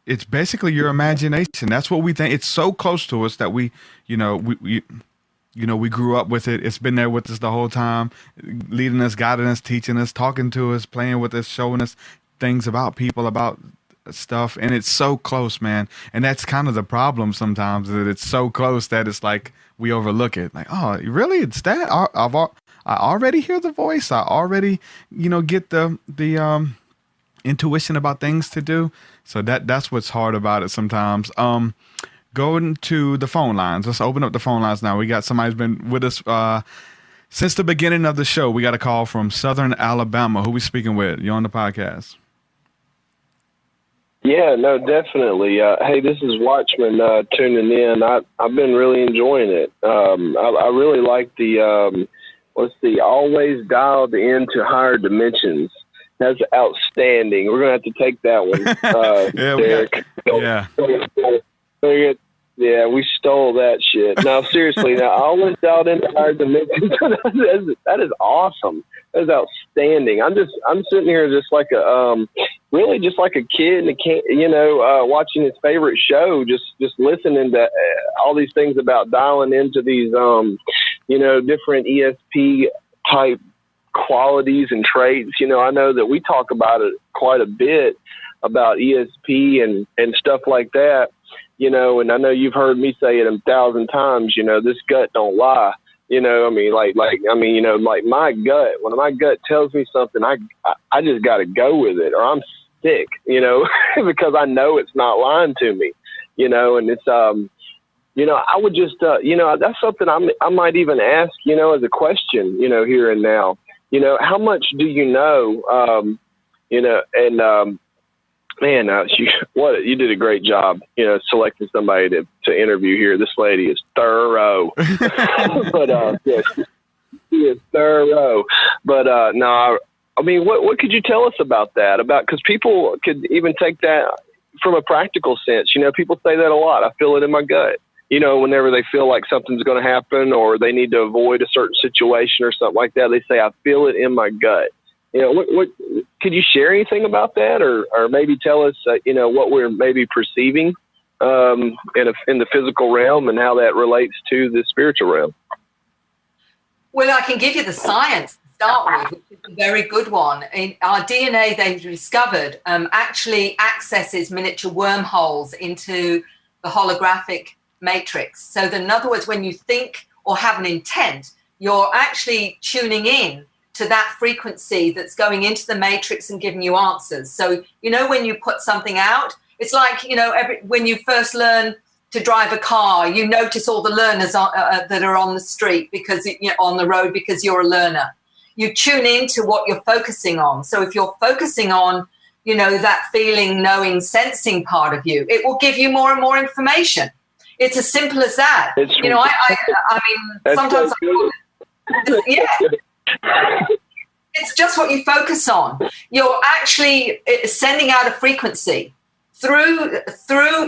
it's basically your imagination. That's what we think. It's so close to us that we grew up with it. It's been there with us the whole time, leading us, guiding us, teaching us, talking to us, playing with us, showing us things about people, about stuff. And it's so close, man. And that's kind of the problem sometimes, that it's so close that it's like we overlook it. Like, oh, really? It's that? I already hear the voice. I already, you know, get the intuition about things to do. So that's what's hard about it sometimes. Going to the phone lines. Let's open up the phone lines now. We got somebody who's been with us since the beginning of the show. We got a call from Southern Alabama. Who we speaking with? You're on the podcast. Yeah, no, definitely. Hey, this is Watchman tuning in. I've been really enjoying it. I really like the always dialed into higher dimensions. That's outstanding. We're going to have to take that one, Derek. Yeah, we stole that shit. Now, seriously, I went out into higher dimensions. That is awesome. That is outstanding. I'm sitting here just like really just like a kid, watching his favorite show, just listening to all these things about dialing into these, different ESP type qualities and traits. I know that we talk about it quite a bit about ESP and stuff like that. And I know you've heard me say it 1,000 times, this gut don't lie. Like my gut, when my gut tells me something, I just got to go with it, or I'm sick, because I know it's not lying to me, and it's, I would just, that's something I might even ask, as a question, here and now, how much do you know, man, you did a great job, selecting somebody to interview here. This lady is thorough, but she is thorough. But no, I mean, what could you tell us about that? Because people could even take that from a practical sense. People say that a lot. I feel it in my gut. Whenever they feel like something's going to happen or they need to avoid a certain situation or something like that, they say, I feel it in my gut. What could you share anything about that, or maybe tell us, what we're maybe perceiving in the physical realm and how that relates to the spiritual realm? Well, I can give you the science to start with, which is a very good one. Our DNA, they've discovered, actually accesses miniature wormholes into the holographic matrix. So in other words, when you think or have an intent, you're actually tuning in to that frequency that's going into the matrix and giving you answers. So, when you put something out, it's like, when you first learn to drive a car, you notice all the learners that are on the street on the road because you're a learner. You tune into what you're focusing on. So if you're focusing on, that feeling, knowing, sensing part of you, it will give you more and more information. It's as simple as that. I mean, sometimes it's just what you focus on. You're actually sending out a frequency through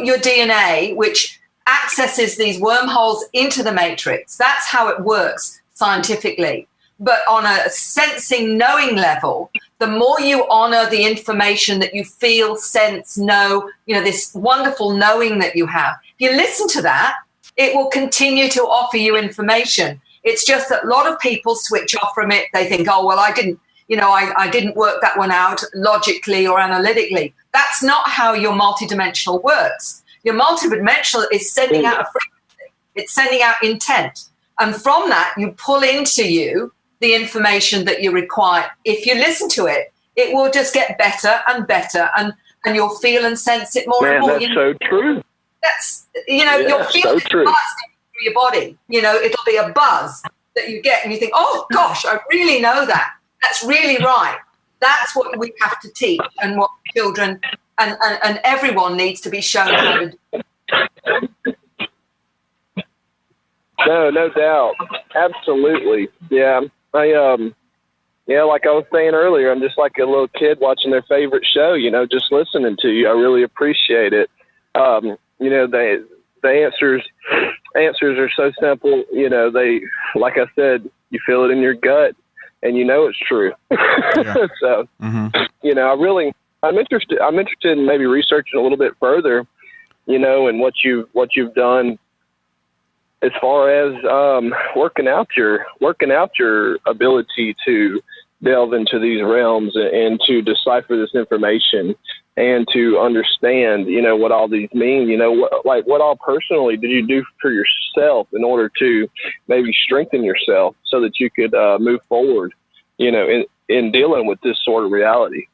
your DNA, which accesses these wormholes into the matrix. That's how it works scientifically. But on a sensing, knowing level, the more you honor the information that you feel, sense, know, this wonderful knowing that you have, if you listen to that, it will continue to offer you information. It's just that a lot of people switch off from it. They think, oh, well, I didn't work that one out logically or analytically. That's not how your multidimensional works. Your multidimensional is sending out a frequency. It's sending out intent. And from that, you pull into you the information that you require. If you listen to it, it will just get better and better, and you'll feel and sense it more and more. That's so true. That's, you'll feel it through your body. It'll be a buzz that you get and you think, oh gosh, I really know that. That's really right. That's what we have to teach, and what children and everyone needs to be shown how to do. No doubt. Absolutely. Yeah. Like I was saying earlier, I'm just like a little kid watching their favorite show, just listening to you. I really appreciate it. The answers are so simple. They, like I said, you feel it in your gut and it's true. Yeah. So, I'm interested in maybe researching a little bit further, and what you've done as far as working out your ability to delve into these realms and to decipher this information and to understand, what all these mean. What all personally did you do for yourself in order to maybe strengthen yourself so that you could move forward, in dealing with this sort of reality?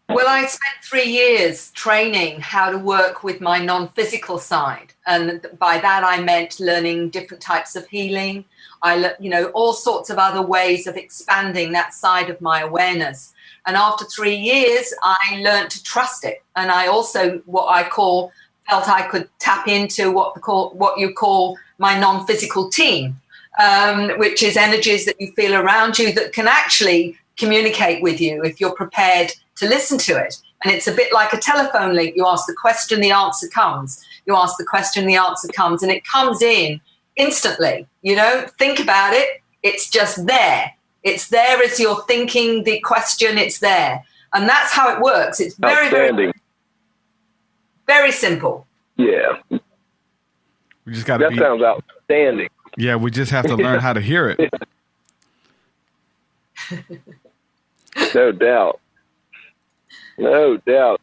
Well, I spent 3 years training how to work with my non-physical side. And by that, I meant learning different types of healing. I learned, all sorts of other ways of expanding that side of my awareness. And after 3 years, I learned to trust it. And I also, felt I could tap into what you call my non-physical team, which is energies that you feel around you that can actually communicate with you if you're prepared to listen to it. And it's a bit like a telephone link. You ask the question, the answer comes. You ask the question, the answer comes, and it comes in instantly. You don't think about it. It's just there. It's there as you're thinking the question. It's there. And that's how it works. It's very, very, very simple. Yeah. We just got to That sounds outstanding. Yeah, we just have to learn how to hear it. No doubt. No doubt.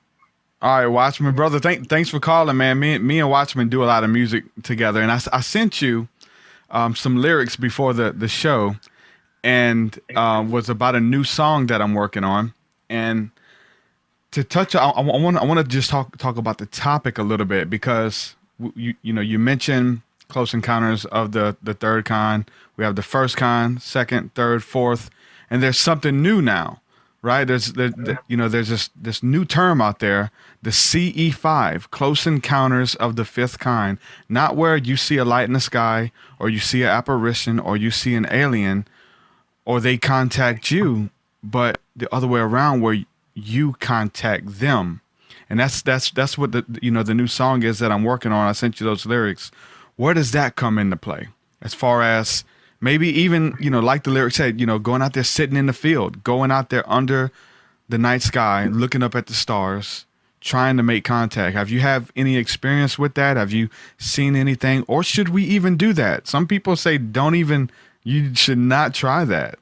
All right, Watchman, brother, thanks for calling, man. Me and Watchman do a lot of music together, and I sent you some lyrics before the show, and was about a new song that I'm working on. And to touch, I want to just talk about the topic a little bit, because you mentioned Close Encounters of the third kind. We have the first kind, second, third, fourth, and there's something new now, right? There's this new term out there, the CE5, Close Encounters of the fifth kind. Not where you see a light in the sky, or you see an apparition, or you see an alien, or they contact you, but the other way around, where you contact them. And that's what the new song is that I'm working on. I sent you those lyrics. Where does that come into play? As far as maybe even, like the lyrics said, going out there, sitting in the field, going out there under the night sky, looking up at the stars, trying to make contact. Have you have any experience with that? Have you seen anything? Or should we even do that? Some people say you should not try that.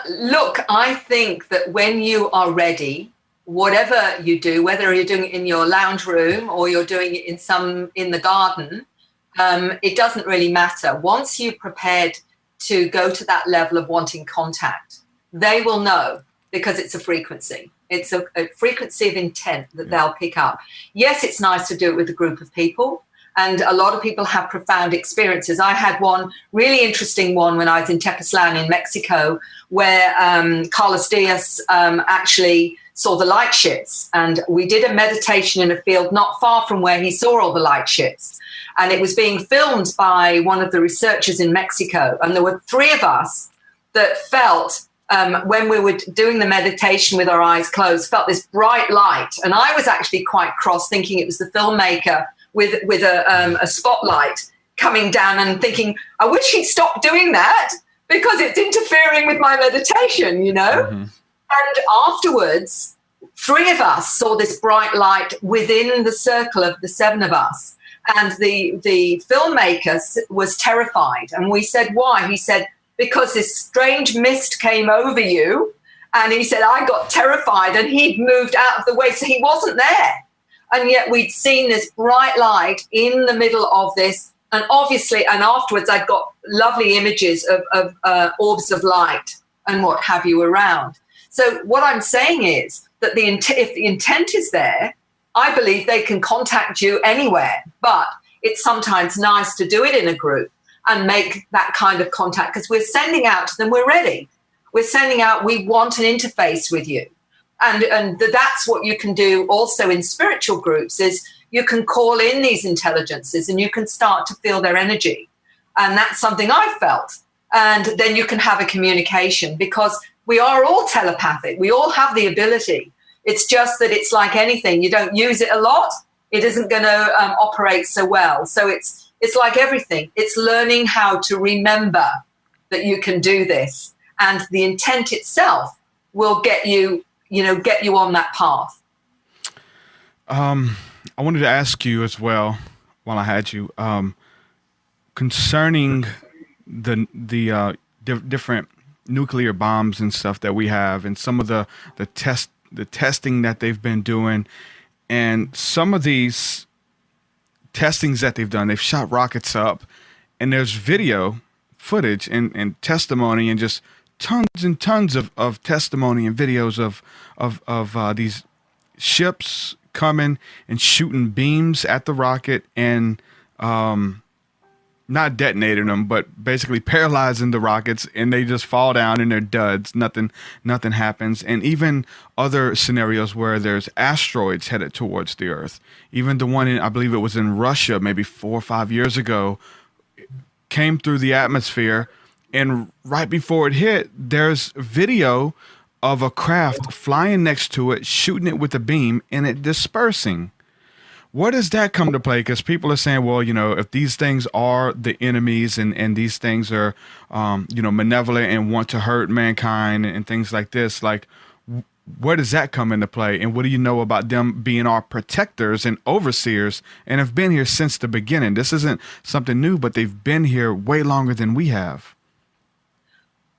Look, I think that when you are ready, whatever you do, whether you're doing it in your lounge room or you're doing it in the garden, it doesn't really matter. Once you're prepared to go to that level of wanting contact, they will know, because it's a frequency. It's a frequency of intent that they'll pick up. Yes, it's nice to do it with a group of people, and a lot of people have profound experiences. I had one really interesting one when I was in Tepoztlán in Mexico, where Carlos Diaz actually saw the light ships, and we did a meditation in a field not far from where he saw all the light ships, and it was being filmed by one of the researchers in Mexico, and there were three of us that felt when we were doing the meditation with our eyes closed, felt this bright light, and I was actually quite cross, thinking it was the filmmaker with a spotlight coming down, and thinking, I wish he'd stop doing that because it's interfering with my meditation, Mm-hmm. And afterwards, three of us saw this bright light within the circle of the seven of us. And the filmmaker was terrified. And we said, why? He said, because this strange mist came over you. And he said, I got terrified, and he'd moved out of the way, so he wasn't there. And yet we'd seen this bright light in the middle of this. And obviously, and afterwards, I'd got lovely images of orbs of light and what have you around. So what I'm saying is that if the intent is there, I believe they can contact you anywhere. But it's sometimes nice to do it in a group and make that kind of contact, because we're sending out to them, we're ready. We're sending out, we want an interface with you. And that's what you can do also in spiritual groups, is you can call in these intelligences and you can start to feel their energy. And that's something I felt. And then you can have a communication, because we are all telepathic. We all have the ability. It's just that it's like anything. You don't use it a lot, it isn't going to operate so well. So it's like everything. It's learning how to remember that you can do this. And the intent itself will get you on that path. I wanted to ask you as well, while I had you, concerning the different nuclear bombs and stuff that we have, and some of the testing that they've been doing, and some of these testings that they've done. They've shot rockets up, and there's video footage and testimony, and just tons and tons of testimony and videos of these ships coming and shooting beams at the rocket, and not detonating them, but basically paralyzing the rockets, and they just fall down and they're duds. Nothing happens. And even other scenarios where there's asteroids headed towards the Earth. Even the one I believe it was in Russia, maybe 4 or 5 years ago, came through the atmosphere, And right before it hit, there's video of a craft flying next to it, shooting it with a beam, and it dispersing. Where does that come to play? Because people are saying, well, if these things are the enemies and these things are, malevolent and want to hurt mankind and things like this, like, where does that come into play? And what do you know about them being our protectors and overseers and have been here since the beginning? This isn't something new, but they've been here way longer than we have.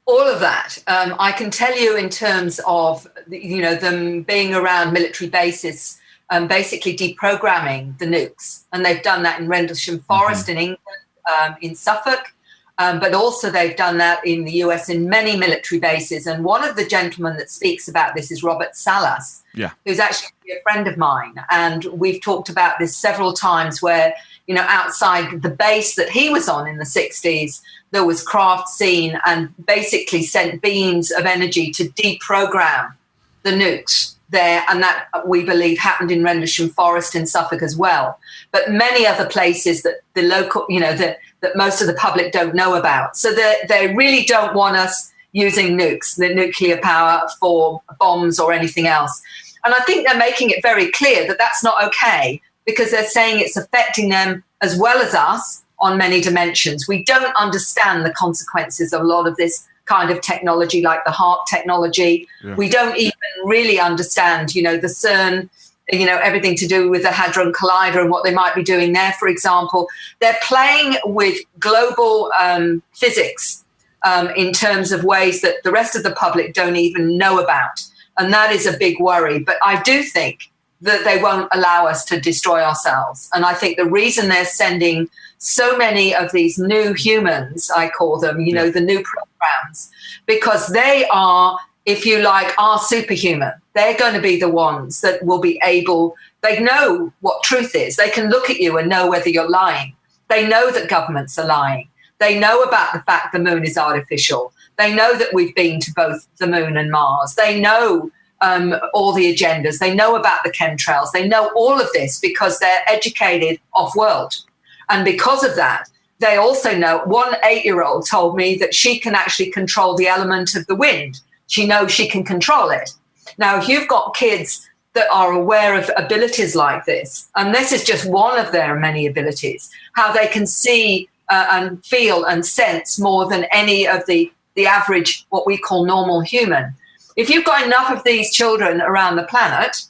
All of that. I can tell you in terms of, them being around military bases, basically deprogramming the nukes. And they've done that in Rendlesham Forest in England, in Suffolk, but also they've done that in the US in many military bases. And one of the gentlemen that speaks about this is Robert Salas, who's actually a friend of mine. And we've talked about this several times where, outside the base that he was on in the 60s, there was craft seen and basically sent beams of energy to deprogram the nukes there, and that we believe happened in Rendlesham Forest in Suffolk as well, but many other places that the local, that most of the public don't know about. So they really don't want us using nukes, the nuclear power, for bombs or anything else. And I think they're making it very clear that that's not okay, because they're saying it's affecting them as well as us on many dimensions. We don't understand the consequences of a lot of this kind of technology, like the HARP technology. Yeah. We don't even really understand, the CERN, everything to do with the Hadron Collider and what they might be doing there, for example. They're playing with global physics in terms of ways that the rest of the public don't even know about. And that is a big worry. But I do think that they won't allow us to destroy ourselves. And I think the reason they're sending so many of these new humans, I call them, the new programs, because they are, if you like, are superhuman. They're going to be the ones that will be able, they know what truth is. They can look at you and know whether you're lying. They know that governments are lying. They know about the fact the moon is artificial. They know that we've been to both the moon and Mars. They know all the agendas. They know about the chemtrails. They know all of this because they're educated off-world. And because of that, they also know, one 8-year-old told me that she can actually control the element of the wind. She knows she can control it. Now, if you've got kids that are aware of abilities like this, and this is just one of their many abilities, how they can see and feel and sense more than any of the average, what we call normal human. If you've got enough of these children around the planet,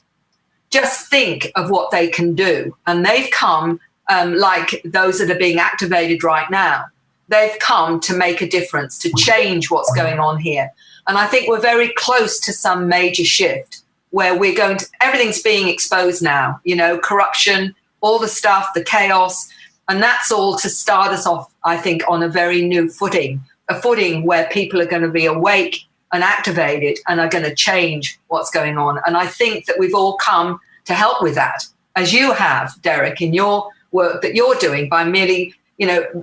just think of what they can do. And they've come, like those that are being activated right now, they've come to make a difference, to change what's going on here. And I think we're very close to some major shift where we're going to, everything's being exposed now, corruption, all the stuff, the chaos, and that's all to start us off, I think, on a very new footing, a footing where people are going to be awake and activated and are going to change what's going on. And I think that we've all come to help with that, as you have, Derek, in your work that you're doing by merely,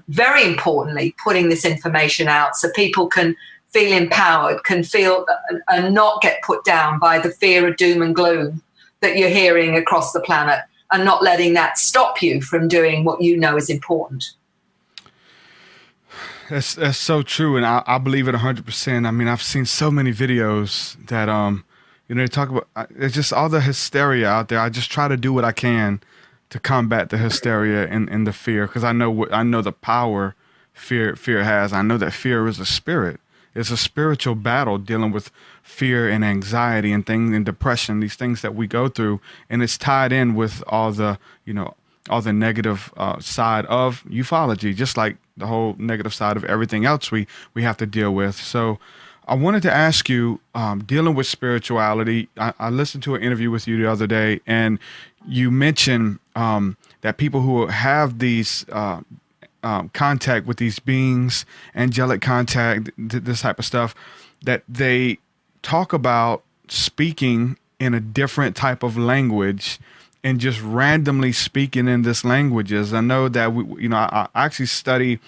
very importantly, putting this information out so people can feel empowered, can feel and not get put down by the fear of doom and gloom that you're hearing across the planet, and not letting that stop you from doing what you know is important. That's so true, and I believe it 100%. I mean, I've seen so many videos that they talk about. It's just all the hysteria out there. I just try to do what I can to combat the hysteria and the fear, because I know the power fear has. I know that fear is a spirit. It's a spiritual battle dealing with fear and anxiety and things and depression, these things that we go through, and it's tied in with all the negative side of ufology, just like the whole negative side of everything else we have to deal with. So I wanted to ask you, dealing with spirituality, I listened to an interview with you the other day, and you mentioned that people who have these contact with these beings, angelic contact, this type of stuff, that they talk about speaking in a different type of language and just randomly speaking in this languages. I know that I actually study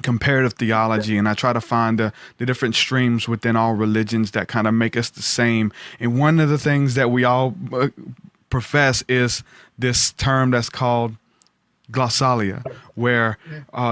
comparative theology, and I try to find the different streams within all religions that kind of make us the same. And one of the things that we all profess is this term that's called glossalia, where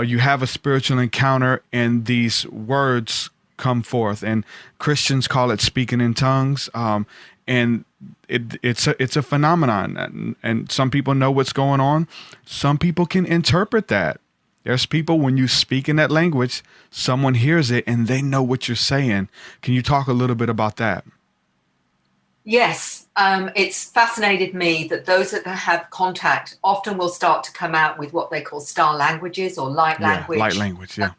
you have a spiritual encounter and these words come forth, and Christians call it speaking in tongues. And it's a phenomenon, and some people know what's going on. Some people can interpret that. There's people, when you speak in that language, someone hears it and they know what you're saying. Can you talk a little bit about that? Yes. It's fascinated me that those that have contact often will start to come out with what they call star languages or light language. Light language, yeah.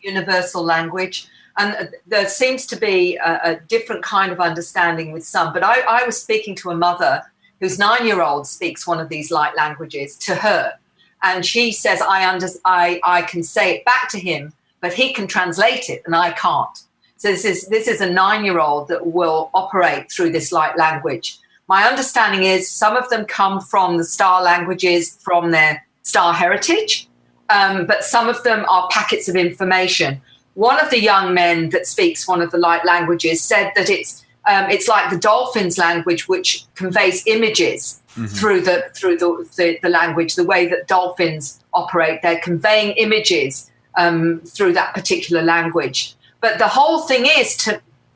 Universal language. And there seems to be a different kind of understanding with some. But I was speaking to a mother whose 9-year-old speaks one of these light languages to her. And she says, I can say it back to him, but he can translate it and I can't. So this is a 9-year-old that will operate through this light language. My understanding is some of them come from the star languages from their star heritage, but some of them are packets of information. One of the young men that speaks one of the light languages said that it's like the dolphin's language, which conveys images through the language. The way that dolphins operate, they're conveying images through that particular language. But the whole thing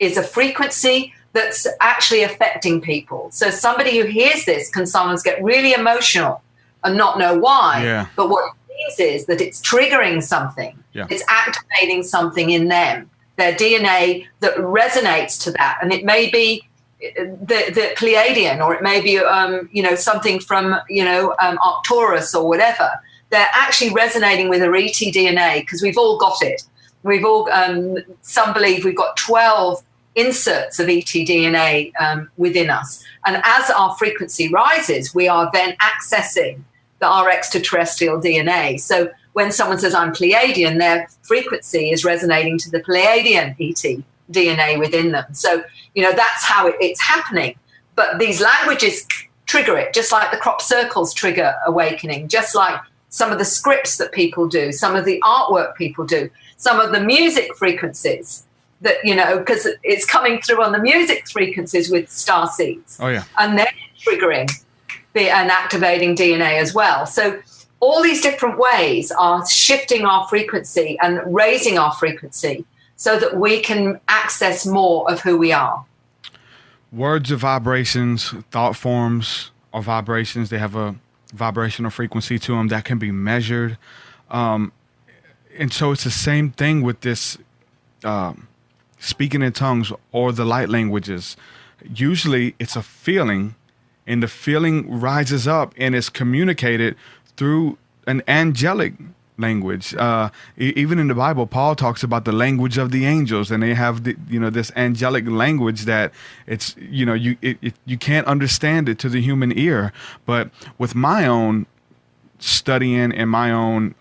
is a frequency that's actually affecting people. So somebody who hears this can sometimes get really emotional and not know why. Yeah. But what it means is that it's triggering something. Yeah. It's activating something in them, their DNA that resonates to that. And it may be the Pleiadian, or it may be, something from, Arcturus or whatever. They're actually resonating with our ET DNA because we've all got it. We've all, some believe we've got 12 inserts of ET DNA within us. And as our frequency rises, we are then accessing our extraterrestrial DNA. So when someone says, I'm Pleiadian, their frequency is resonating to the Pleiadian ET DNA within them. So, that's how it's happening. But these languages trigger it, just like the crop circles trigger awakening, just like some of the scripts that people do, some of the artwork people do, some of the music frequencies that, because it's coming through on the music frequencies with star seeds. Oh, yeah. And they're triggering and activating DNA as well. So all these different ways are shifting our frequency and raising our frequency so that we can access more of who we are. Words are vibrations, thought forms are vibrations. They have a vibrational frequency to them that can be measured. And so it's the same thing with this speaking in tongues or the light languages. Usually it's a feeling, and the feeling rises up and is communicated through an angelic language. Even in the Bible, Paul talks about the language of the angels, and they have this angelic language that it's you can't understand it to the human ear. But with my own studying and my own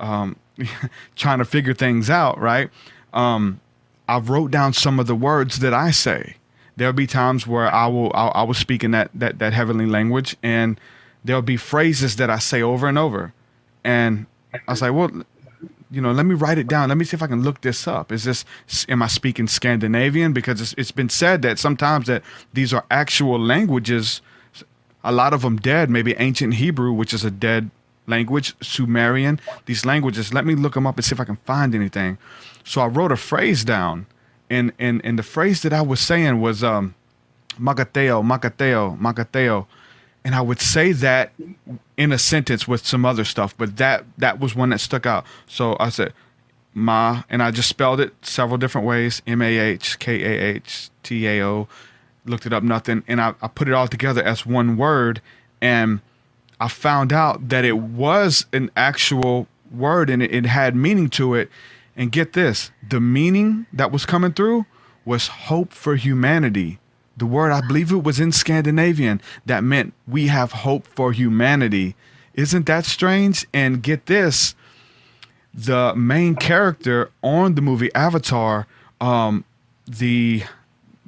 trying to figure things out, right? I've wrote down some of the words that I say. There'll be times where I will speak in that heavenly language, and there'll be phrases that I say over and over. And I was like, well, let me write it down. Let me see if I can look this up. Am I speaking Scandinavian? Because it's been said that sometimes that these are actual languages, a lot of them dead, maybe ancient Hebrew, which is a dead language, Sumerian, these languages. Let me look them up and see if I can find anything. So I wrote a phrase down, and the phrase that I was saying was Makateo, Makateo, Makateo. And I would say that in a sentence with some other stuff, but that was one that stuck out. So I said Ma, and I just spelled it several different ways, MAHKAHTAO, looked it up, nothing. And I put it all together as one word, and I found out that it was an actual word, and it had meaning to it. And get this, the meaning that was coming through was hope for humanity. The word, I believe it was in Scandinavian, that meant we have hope for humanity. Isn't that strange? And get this, the main character on the movie Avatar, the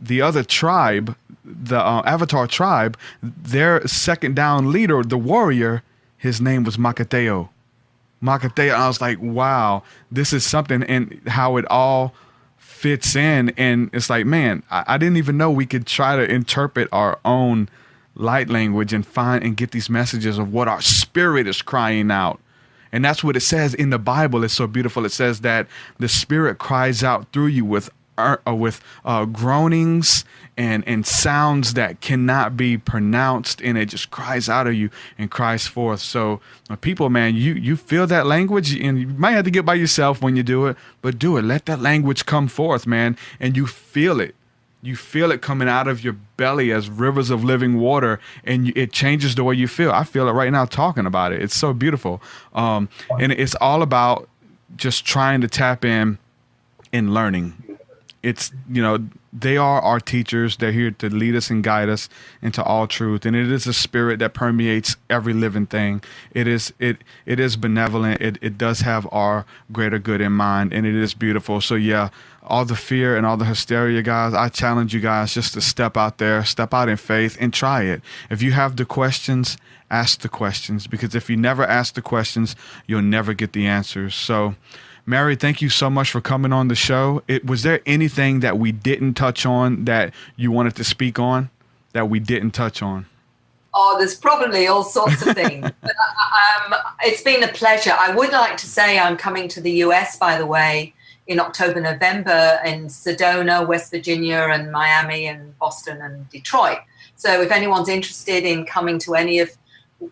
other tribe, the Avatar tribe, their second down leader, the warrior, his name was Makateo. Makateo. I was like, wow, this is something, and how it all fits in. And it's like, man, I didn't even know we could try to interpret our own light language and find and get these messages of what our spirit is crying out. And that's what it says in the Bible. It's so beautiful. It says that the Spirit cries out through you with groanings and sounds that cannot be pronounced, and it just cries out of you and cries forth. So people, man, you feel that language, and you might have to get by yourself when you do it, but do it. Let that language come forth, man, and you feel it. You feel it coming out of your belly as rivers of living water, and it changes the way you feel. I feel it right now talking about it. It's so beautiful. And it's all about just trying to tap in and learning. It's, they are our teachers. They're here to lead us and guide us into all truth. And it is a spirit that permeates every living thing. It is benevolent. It does have our greater good in mind, and it is beautiful. So yeah, all the fear and all the hysteria, guys, I challenge you guys just to step out there, step out in faith and try it. If you have the questions, ask the questions, because if you never ask the questions, you'll never get the answers. So Mary, thank you so much for coming on the show. Was there anything that we didn't touch on that you wanted to speak on that we didn't touch on? Oh, there's probably all sorts of things. But, it's been a pleasure. I would like to say I'm coming to the US, by the way, in October, November, in Sedona, West Virginia, and Miami, and Boston, and Detroit. So if anyone's interested in coming to any of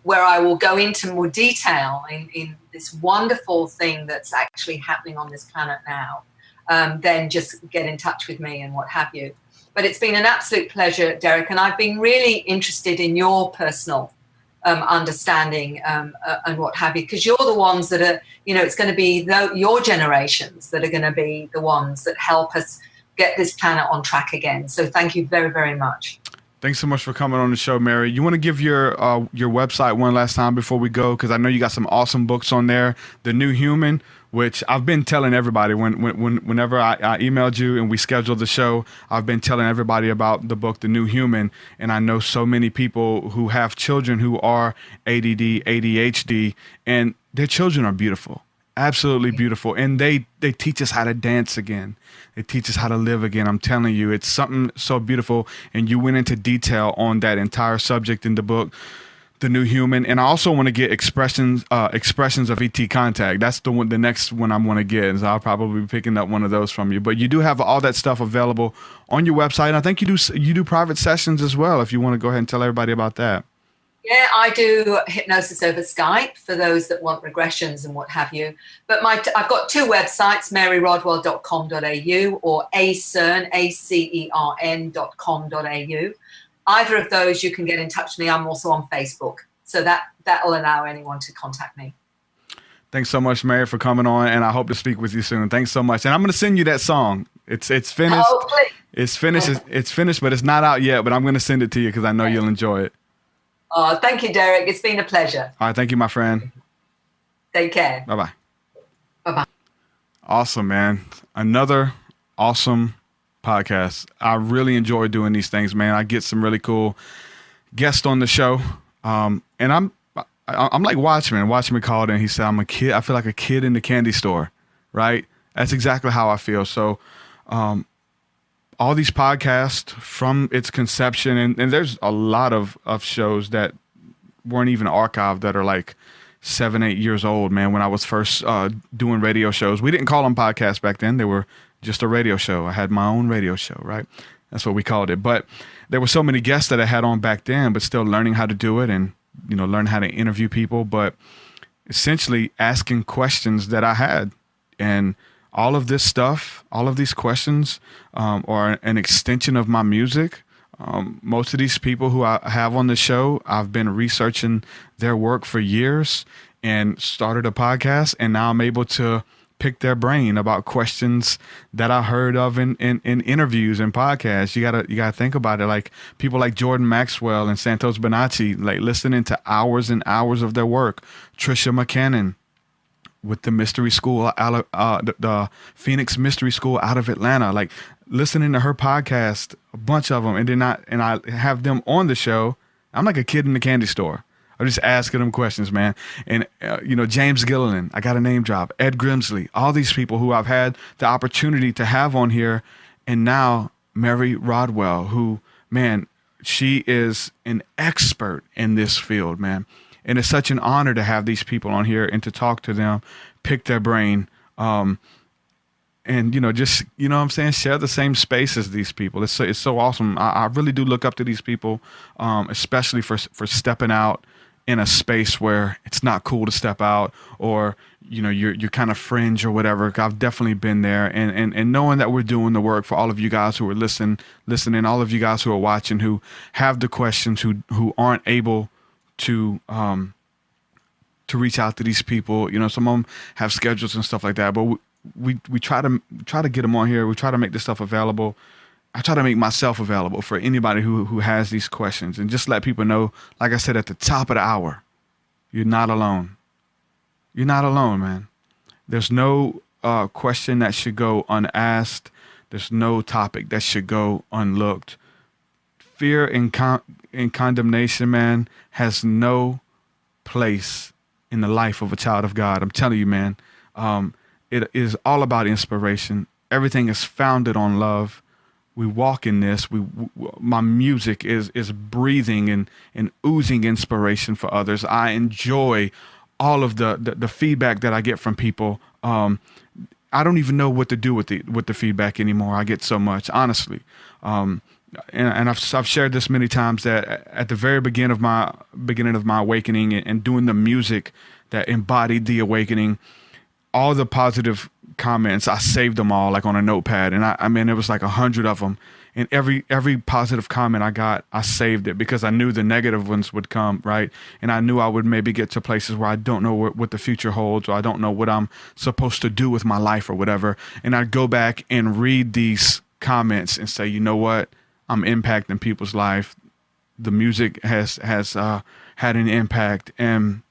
where I will go into more detail in this wonderful thing that's actually happening on this planet now, then just get in touch with me and what have you. But it's been an absolute pleasure, Derek, and I've been really interested in your personal understanding and what have you, because you're the ones that are, it's going to be your generations that are going to be the ones that help us get this planet on track again. So thank you very, very much. Thanks so much for coming on the show, Mary. You want to give your website one last time before we go? Because I know you got some awesome books on there. The New Human, which I've been telling everybody whenever I emailed you and we scheduled the show, I've been telling everybody about the book, The New Human. And I know so many people who have children who are ADD, ADHD, and their children are beautiful. Absolutely beautiful. And they teach us how to dance again. They teach us how to live again. I'm telling you, it's something so beautiful. And you went into detail on that entire subject in the book, The New Human. And I also want to get expressions of ET contact. That's the next one I'm going to get. And so I'll probably be picking up one of those from you. But you do have all that stuff available on your website. And I think you do private sessions as well, if you want to go ahead and tell everybody about that. Yeah, I do hypnosis over Skype for those that want regressions and what have you. But I've got two websites, maryrodwell.com.au or acern.com.au. Either of those, you can get in touch with me. I'm also on Facebook. So that'll allow anyone to contact me. Thanks so much, Mary, for coming on, and I hope to speak with you soon. Thanks so much. And I'm going to send you that song. It's finished. Oh, please. It's finished. It's finished, but it's not out yet. But I'm going to send it to you because I know you'll enjoy it. Oh, thank you, Derek. It's been a pleasure. All right. Thank you, my friend. Take care. Bye-bye. Bye-bye. Awesome, man. Another awesome podcast. I really enjoy doing these things, man. I get some really cool guests on the show. And I'm like Watchmen. Watchmen called and he said, I'm a kid. I feel like a kid in the candy store, right? That's exactly how I feel. So, all these podcasts from its conception, and there's a lot of shows that weren't even archived that are like 7-8 years old, man, when I was first doing radio shows. We didn't call them podcasts back then. They were just a radio show. I had my own radio show, right? That's what we called it. But there were so many guests that I had on back then, but still learning how to do it and, learn how to interview people, but essentially asking questions that I had. And all of this stuff, all of these questions are an extension of my music. Most of these people who I have on the show, I've been researching their work for years and started a podcast, and now I'm able to pick their brain about questions that I heard of in interviews and podcasts. You gotta think about it. Like people like Jordan Maxwell and Santos Bonacci, like listening to hours and hours of their work. Trisha McCannon with the Mystery School, the Phoenix Mystery School out of Atlanta, like listening to her podcast, a bunch of them, and I have them on the show. I'm like a kid in the candy store. I'm just asking them questions, man. And, James Gilliland, I got a name drop, Ed Grimsley, all these people who I've had the opportunity to have on here. And now Mary Rodwell, who, man, she is an expert in this field, man. And it's such an honor to have these people on here and to talk to them, pick their brain, and, just, what I'm saying, share the same space as these people. It's so awesome. I really do look up to these people, especially for stepping out in a space where it's not cool to step out, or, you're kind of fringe or whatever. I've definitely been there, and knowing that we're doing the work for all of you guys who are listening, all of you guys who are watching, who have the questions, who aren't able to reach out to these people. Some of them have schedules and stuff like that, but we try to get them on here. We try to make this stuff available. I try to make myself available for anybody who has these questions, and just let people know, like I said at the top of the hour, you're not alone. You're not alone, man. There's no question that should go unasked. There's no topic that should go unlooked. Fear and condemnation, man, has no place in the life of a child of God. I'm telling you, man. It is all about inspiration. Everything is founded on love. We walk in this. My music is breathing and oozing inspiration for others. I enjoy all of the feedback that I get from people. I don't even know what to do with the feedback anymore. I get so much, honestly. And I've shared this many times, that at the very beginning of my awakening and doing the music that embodied the awakening, all the positive comments, I saved them all like on a notepad. And I mean, it was like 100 of them. And every positive comment I got, I saved it, because I knew the negative ones would come, right? And I knew I would maybe get to places where I don't know what the future holds, or I don't know what I'm supposed to do with my life or whatever. And I'd go back and read these comments and say, you know what? I'm impacting people's life. The music has had an impact, and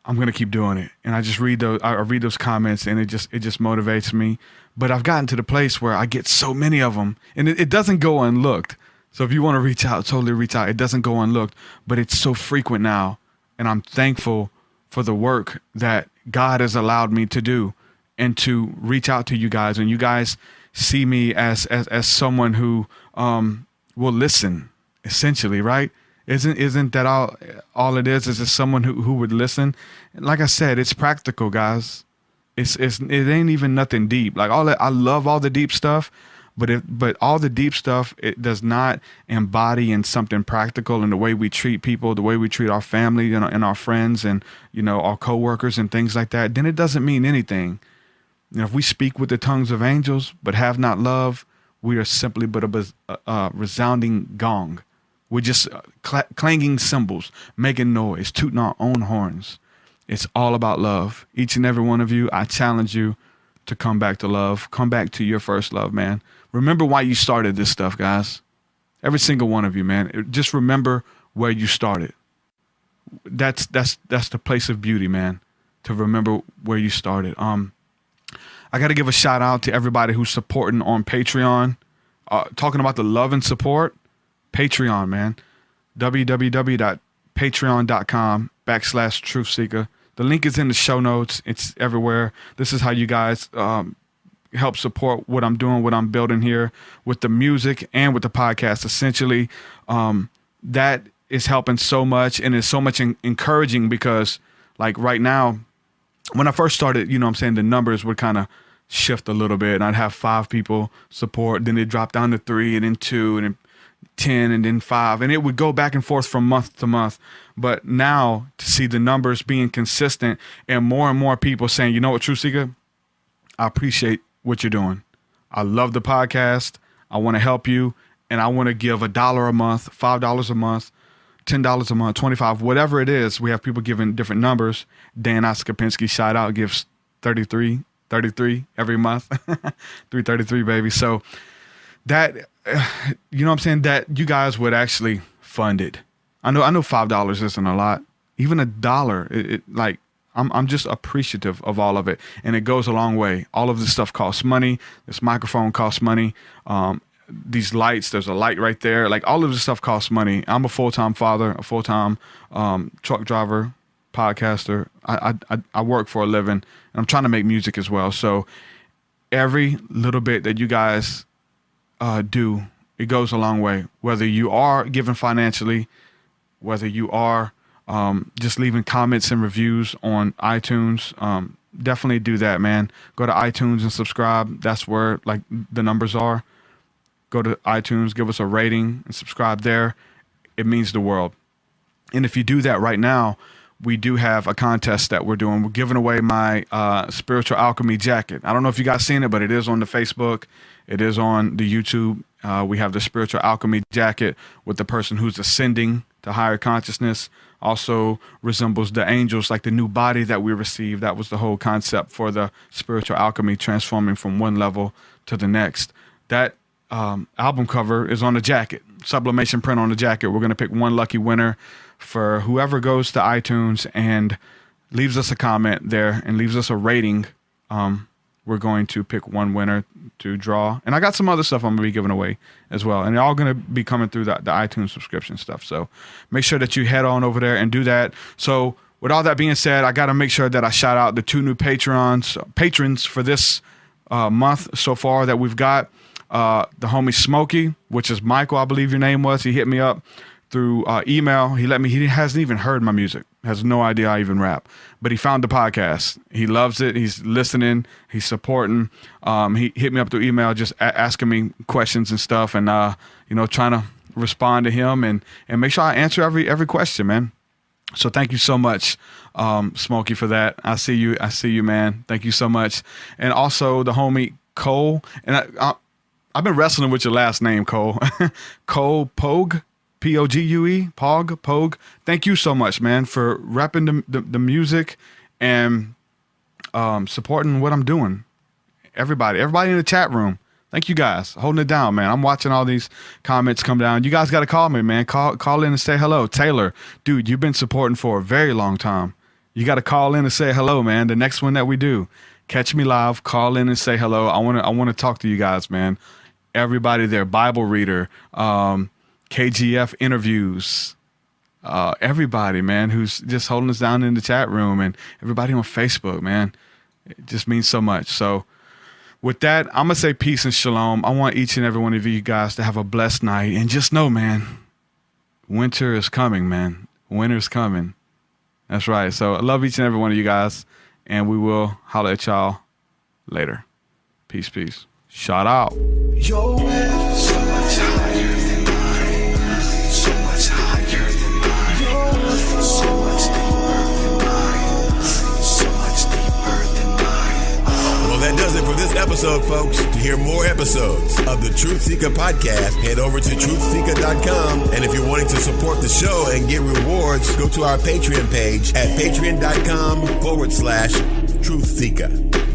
I'm going to keep doing it. And I just read those comments, and it just motivates me. But I've gotten to the place where I get so many of them, and it doesn't go unlooked. So if you want to reach out, totally reach out. It doesn't go unlooked, but it's so frequent now. And I'm thankful for the work that God has allowed me to do, and to reach out to you guys. And you guys see me as someone who will listen, essentially, right? Isn't that all it is? Is just someone who would listen? And like I said, it's practical, guys. It ain't even nothing deep. Like I love all the deep stuff, but all the deep stuff, it does not embody in something practical in the way we treat people, the way we treat our family and our friends, and our coworkers and things like that. Then it doesn't mean anything. If we speak with the tongues of angels but have not love, we are simply but a resounding gong. We're just clanging cymbals, making noise, tooting our own horns. It's all about love. Each and every one of you, I challenge you to come back to love. Come back to your first love, man. Remember why you started this stuff, guys. Every single one of you, man. Just remember where you started. That's the place of beauty, man. To remember where you started. I got to give a shout out to everybody who's supporting on Patreon. Talking about the love and support. Patreon, man. www.patreon.com/TruthSeekah. The link is in the show notes. It's everywhere. This is how you guys help support what I'm doing, what I'm building here with the music and with the podcast. Essentially, that is helping so much, and it's so much encouraging, because like right now, when I first started, the numbers would kind of shift a little bit, and I'd have 5 people support, then it dropped down to 3, and then 2, and then 10, and then 5, and it would go back and forth from month to month. But now to see the numbers being consistent, and more people saying, you know what, TruthSeekah, I appreciate what you're doing. I love the podcast. I want to help you, and I want to give $1 a month, $5 a month, $10 a month, $25, whatever it is. We have people giving different numbers. Dan Oskopinski, shout out, gives $33 every month. $333, baby. So that, you know what I'm saying, that you guys would actually fund it. I know $5 isn't a lot. Even $1, like I'm just appreciative of all of it, and it goes a long way. All of this stuff costs money. This microphone costs money. These lights, there's a light right there. Like all of this stuff costs money. I'm a full-time father, a full-time truck driver, podcaster. I work for a living, and I'm trying to make music as well. So every little bit that you guys do, it goes a long way. Whether you are giving financially, whether you are just leaving comments and reviews on iTunes. Definitely do that, man. Go to iTunes and subscribe. That's where like the numbers are. Go to iTunes, give us a rating and subscribe there. It means the world. And if you do that right now, we do have a contest that we're doing. We're giving away my Spiritual Alchemy jacket. I don't know if you guys seen it, but it is on the Facebook. It is on the YouTube. We have the Spiritual Alchemy jacket with the person who's ascending to higher consciousness. Also resembles the angels, like the new body that we received. That was the whole concept for the Spiritual Alchemy, transforming from one level to the next. That album cover is on the jacket, sublimation print on the jacket. We're going to pick one lucky winner for whoever goes to iTunes and leaves us a comment there and leaves us a rating. We're going to pick one winner to draw. And I got some other stuff I'm going to be giving away as well. And they're all going to be coming through the iTunes subscription stuff. So make sure that you head on over there and do that. So with all that being said, I got to make sure that I shout out the 2 new patrons for this month so far that we've got. The homie Smokey, which is Michael, I believe your name was. He hit me up through email. He hasn't even heard my music, has no idea I even rap, but he found the podcast. He loves it. He's listening. He's supporting. He hit me up through email, just asking me questions and stuff, and trying to respond to him and make sure I answer every question, man. So thank you so much, Smokey, for that. I see you, man. Thank you so much. And also the homie Cole, and I've been wrestling with your last name, Cole. Cole Pogue, Pogue, Pogue. Thank you so much, man, for repping the music and supporting what I'm doing. Everybody in the chat room. Thank you guys. Holding it down, man. I'm watching all these comments come down. You guys got to call me, man. Call in and say hello. Taylor, dude, you've been supporting for a very long time. You got to call in and say hello, man. The next one that we do, catch me live, call in and say hello. I want to talk to you guys, man. Everybody there, Bible reader, KGF interviews, everybody, man, who's just holding us down in the chat room, and everybody on Facebook, man. It just means so much. So with that, I'm going to say peace and shalom. I want each and every one of you guys to have a blessed night, and just know, man, winter is coming, man. Winter's coming. That's right. So I love each and every one of you guys, and we will holler at y'all later. Peace, peace. Shout out. Your way so much higher than mine, so much higher than mine, so much deeper than mine, so much deeper than mine. Well, that does it for this episode, folks. To hear more episodes of the TruthSeekah podcast, head over to truthseekah.com. And if you're wanting to support the show and get rewards, go to our Patreon page at patreon.com/TruthSeekah.